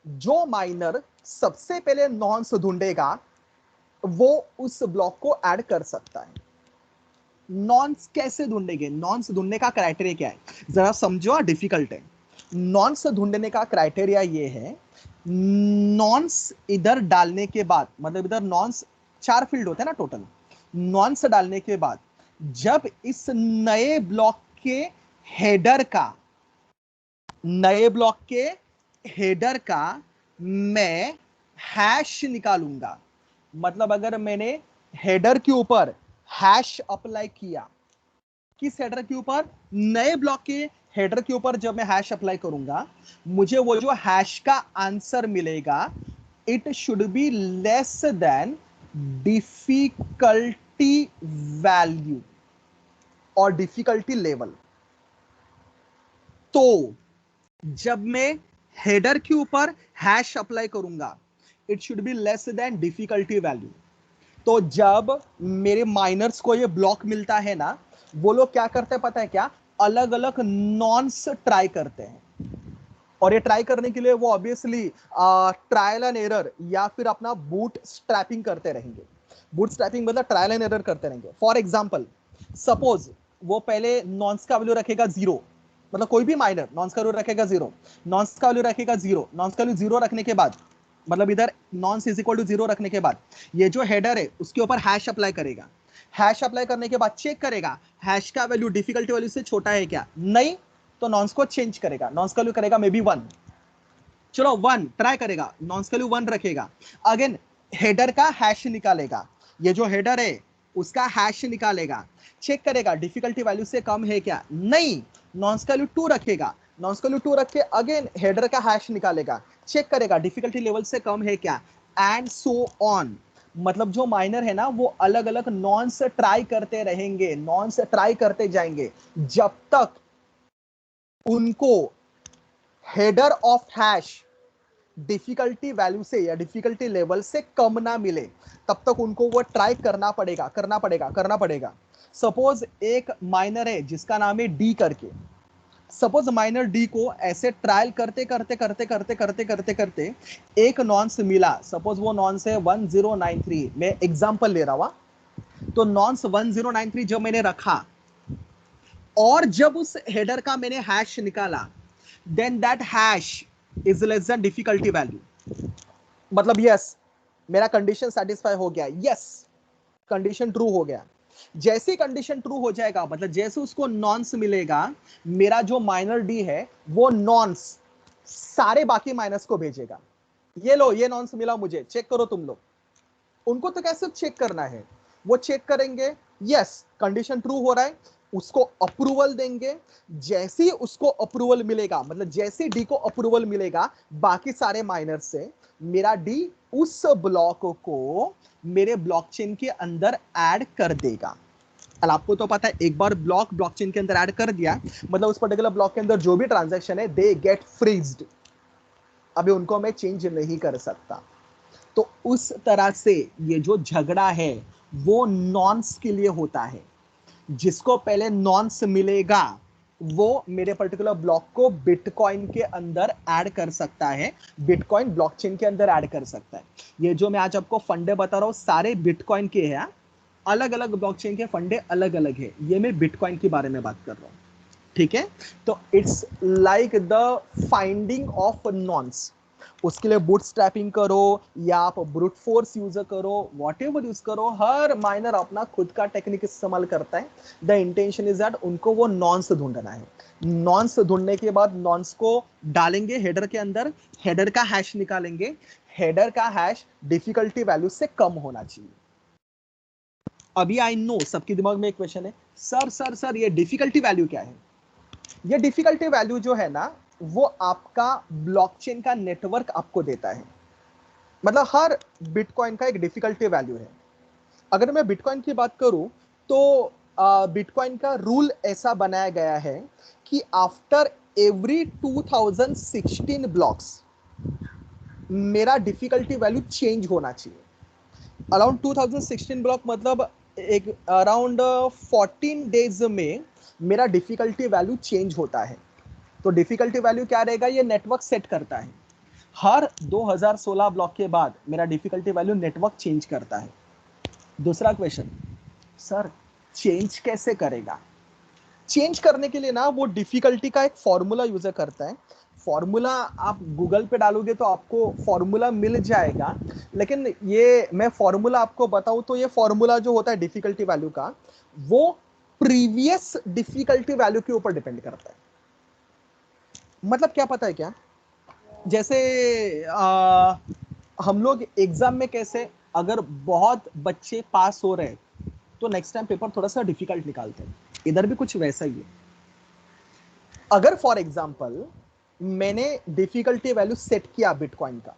जो माइनर सबसे पहले नॉन्स ढूंढेगा वो उस ब्लॉक को ऐड कर सकता है। नॉन्स कैसे ढूंढेंगे? नॉन्स ढूंढने का क्राइटेरिया क्या है, जरा समझो, डिफिकल्ट है। नॉन्स ढूंढने का क्राइटेरिया ये है, नॉन्स इधर डालने के बाद, मतलब इधर नॉन्स 4 फील्ड होते हैं ना टोटल। नॉन्स डालने के बाद जब इस नए ब्लॉक के हेडर का, नए ब्लॉक के हेडर का मैं हैश निकालूंगा। मतलब अगर मैंने हेडर के ऊपर हैश अप्लाई किया किस हेडर के ऊपर, नए ब्लॉक के हेडर के ऊपर जब मैं हैश अप्लाई करूंगा, मुझे वो जो हैश का आंसर मिलेगा, it should be less than difficulty value और डिफिकल्टी लेवल। तो जब मैं हेडर के ऊपर हैश अप्लाई करूंगा, it should be less than difficulty value. तो जब मेरे माइनर्स को ये ब्लॉक मिलता है ना, वो लोग क्या करते हैं पता है क्या, अलग अलग नॉन्स ट्राई करते हैं। और ये ट्राई करने के लिए वो ऑब्वियसली ट्रायल एंड एरर या फिर अपना बूट स्ट्रैपिंग करते रहेंगे। बूट स्ट्रैपिंग मतलब ट्रायल एंड एरर करते रहेंगे। फॉर एग्जाम्पल, सपोज वो पहले नॉन्स का वैल्यू रखेगा 0, मतलब कोई भी माइनर नॉन्स का वैल्यू रखेगा 0, नॉन्स का वैल्यू रखेगा 0, नॉन्स का वैल्यू 0 रखने के बाद, मतलब इधर नॉन्स इज इक्वल टू 0 रखने के बाद ये जो हेडर है उसके ऊपर हैश अप्लाई करेगा। हैश अप्लाई करने के बाद चेक करेगा हैश का वैल्यू डिफिकल्टी वैल्यू से छोटा है क्या, नहीं तो नॉन्स को चेंज करेगा, नॉन्स का वैल्यू करेगा मे बी 1, चलो 1 ट्राई करेगा, नॉन्स का वैल्यू 1 रखेगा। अगेन हेडर का हैश निकालेगा, ये जो हेडर है उसका हैश निकालेगा, चेक करेगा डिफिकल्टी वैल्यू से कम है क्या, नहीं, नॉन्स का वैल्यू 2 रखेगा, नॉन्स का वैल्यू 2 रख के अगेन हेडर का हैश निकालेगा, चेक करेगा डिफिकल्टी लेवल से कम है क्या, एंड सो ऑन। मतलब जो माइनर है ना वो अलग अलग नॉन्स ट्राई करते रहेंगे, नॉन्स ट्राई करते जाएंगे जब तक उनको header of hash difficulty value से या डिफिकल्टी लेवल से कम ना मिले, तब तक उनको वो ट्राई करना पड़ेगा। सपोज एक माइनर है जिसका नाम है डी करके, सपोज माइनर डी को ऐसे ट्रायल करते एक नॉन्स मिला, सपोज वो नॉन्स है 1093, मैं एग्जांपल ले रहा हूं। तो नॉन्स 1093 जब मैंने रखा और जब उस हेडर का मैंने हैश निकाला, then that hash is less than difficulty value. मतलब यस, मेरा कंडीशन सेटिस्फाई हो गया, यस कंडीशन ट्रू हो गया। जैसे कंडीशन ट्रू हो जाएगा, मतलब जैसे उसको नॉन्स मिलेगा, मेरा जो माइनर डी है वो नॉन्स सारे बाकी माइनस को भेजेगा, ये लो ये नॉन्स मिला मुझे, चेक करो तुम लोग। उनको तो कैसे चेक करना है, वो चेक करेंगे, यस कंडीशन ट्रू हो रहा है, उसको अप्रूवल देंगे। जैसे ही उसको अप्रूवल मिलेगा, मतलब जैसे डी को अप्रूवल मिलेगा बाकी सारे माइनर से, मेरा डी उस ब्लॉक को मेरे ब्लॉकचेन के अंदर ऐड कर देगा। अब आपको तो पता है एक बार ब्लॉकचेन के अंदर ऐड कर दिया, मतलब उस पर्टिकुलर ब्लॉक के अंदर जो भी ट्रांजैक्शन है दे गेट फ्रीज्ड, अभी उनको मैं चेंज नहीं कर सकता। तो उस तरह से ये जो झगड़ा है वो नॉन्स के लिए होता है। जिसको पहले नॉन्स मिलेगा वो मेरे पर्टिकुलर ब्लॉक को बिटकॉइन के अंदर ऐड कर सकता है, बिटकॉइन ब्लॉकचेन के अंदर ऐड कर सकता है। ये जो मैं आज आपको फंडे बता रहा हूं सारे बिटकॉइन के हैं, अलग अलग ब्लॉकचेन के फंडे अलग अलग है, ये मैं बिटकॉइन के बारे में बात कर रहा हूं, ठीक है। तो it's like the finding of nonce. उसके लिए बूट स्ट्रैपिंग करो या आप ब्रूट फोर्स यूज करो, वॉट एवर यूज करो, हर माइनर अपना खुद का टेक्निक इस्तेमाल करता है। द इंटेंशन इज दैट उनको वो नॉन्स ढूंढना है। नॉन्स ढूंढने के बाद नॉन्स को डालेंगे हेडर के अंदर, हेडर का हैश निकालेंगे, हेडर का हैश डिफिकल्टी वैल्यू से कम होना चाहिए। अभी आई नो सबके दिमाग में एक क्वेश्चन है, सर ये डिफिकल्टी वैल्यू क्या है। ये डिफिकल्टी वैल्यू जो है ना वो आपका ब्लॉकचेन का नेटवर्क आपको देता है। मतलब हर बिटकॉइन का एक डिफिकल्टी वैल्यू है। अगर मैं बिटकॉइन की बात करूं तो बिटकॉइन का रूल ऐसा बनाया गया है कि आफ्टर एवरी 2016 ब्लॉक्स मेरा डिफिकल्टी वैल्यू चेंज होना चाहिए। अराउंड 2016 ब्लॉक मतलब एक अराउंड 14 डेज में मेरा डिफिकल्टी वैल्यू चेंज होता है। तो डिफिकल्टी वैल्यू क्या रहेगा, ये नेटवर्क सेट करता है। हर 2016 ब्लॉक के बाद मेरा डिफिकल्टी वैल्यू नेटवर्क चेंज करता है। दूसरा क्वेश्चन, सर चेंज कैसे करेगा। चेंज करने के लिए ना वो डिफिकल्टी का एक फॉर्मूला यूज करता है। फॉर्मूला आप गूगल पे डालोगे तो आपको फॉर्मूला मिल जाएगा, लेकिन ये मैं फॉर्मूला आपको बताऊं तो ये फॉर्मूला जो होता है डिफिकल्टी वैल्यू का, वो प्रीवियस डिफिकल्टी वैल्यू के ऊपर डिपेंड करता है। मतलब क्या पता है क्या, जैसे हम लोग एग्जाम में कैसे, अगर बहुत बच्चे पास हो रहे हैं तो नेक्स्ट टाइम पेपर थोड़ा सा डिफिकल्ट निकालते हैं। इधर भी कुछ वैसा ही है। अगर फॉर एग्जांपल मैंने डिफिकल्टी वैल्यू सेट किया बिटकॉइन का,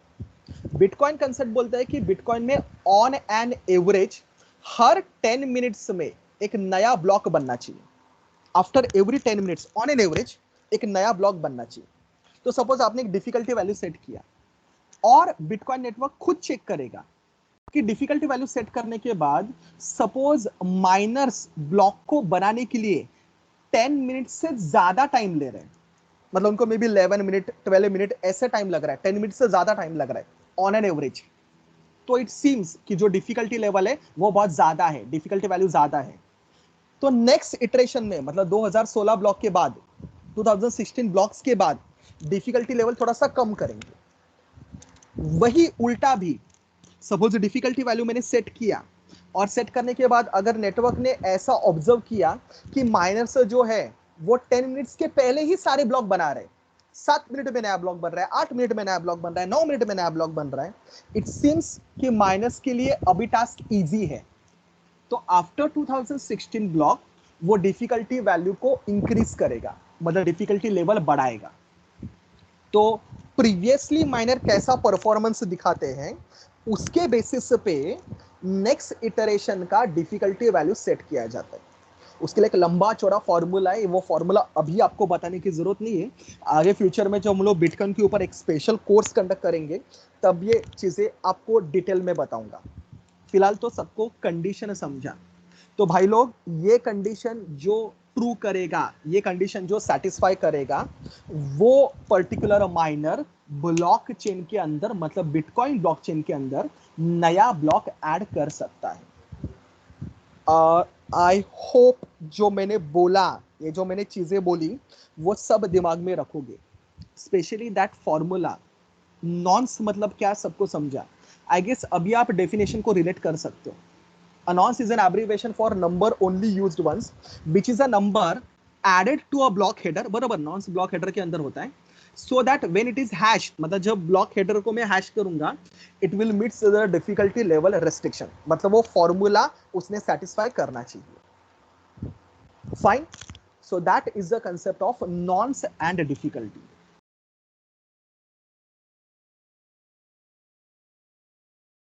बिटकॉइन कंसेप्ट बोलता है कि बिटकॉइन में on an average her 10 minutes में एक नया ब्लॉक बनना चाहिए। After every 10 minutes on an average एक नया ब्लॉक बनना चाहिए। तो सपोज आपने एक डिफिकल्टी वैल्यू सेट किया और बिटकॉइन नेटवर्क खुद चेक करेगा कि डिफिकल्टी वैल्यू सेट करने के बाद सपोज माइनर्स ब्लॉक को बनाने के लिए 10 मिनट से ज्यादा टाइम ले रहे हैं, मतलब उनको मे बी 11 मिनट 12 मिनट ऐसे टाइम लग रहा है, 10 मिनट से ज्यादा टाइम लग रहा है ऑन एन एवरेज, तो इट सीम्स कि जो डिफिकल्टी लेवल है वो बहुत ज्यादा है, डिफिकल्टी वैल्यू ज्यादा है। तो नेक्स्ट इटरेशन में मतलब 2016 ब्लॉक के बाद 2016 ब्लॉक्स के बाद डिफिकल्टी लेवल थोड़ा सा कम करेंगे। वही उल्टा भी, सपोज डिफिकल्टी वैल्यू मैंने सेट किया और सेट करने के बाद अगर नेटवर्क ने ऐसा ऑब्जर्व किया कि माइनर्स जो है वो 10 मिनट्स के पहले ही सारे ब्लॉक बना रहे, 7 मिनट में नया ब्लॉक बन रहा है, 8 मिनट में नया ब्लॉक बन रहा है, 9 मिनट में नया ब्लॉक बन रहा है, इट सीम्स कि माइनर्स के लिए अभी टास्क इजी है। तो आफ्टर 2016 ब्लॉक वो डिफिकल्टी वैल्यू को इंक्रीज करेगा, मतलब डिफिकल्टी लेवल बढ़ाएगा। तो प्रीवियसली माइनर कैसा परफॉर्मेंस दिखाते हैं उसके बेसिस पे नेक्स्ट इटरेशन का डिफिकल्टी वैल्यू सेट किया जाता है। उसके लिए एक लंबा चौड़ा फॉर्मूला है, वो फॉर्मूला अभी आपको बताने की जरूरत नहीं है। आगे फ्यूचर में जब हम लोग बिटकॉइन के ऊपर एक स्पेशल कोर्स कंडक्ट करेंगे तब ये चीजें आपको डिटेल में बताऊंगा। फिलहाल तो सबको कंडीशन समझा। तो भाई लोग ये कंडीशन जो ट्रू करेगा, ये कंडीशन जो सेटिस्फाई करेगा, वो पर्टिकुलर माइनर ब्लॉक चेन के अंदर मतलब बिटकॉइन ब्लॉक चेन के अंदर नया ब्लॉक ऐड कर सकता है। आई होप जो मैंने बोला, ये जो मैंने चीजें बोली वो सब दिमाग में रखोगे, स्पेशली दैट फॉर्मूला। नॉन्स मतलब क्या सबको समझा। आई गेस अभी आप डेफिनेशन को रिलेट कर सकते हो। A nonce is an abbreviation for number only used once, which is a number added to a block header. बराबर, nonce block header के अंदर होता है। So that when it is hashed, मतलब जब block header को मैं hash करूंगा, it will meet the difficulty level restriction. मतलब वो formula उसने satisfy करना चाहिए। Fine. So that is the concept of nonce and difficulty.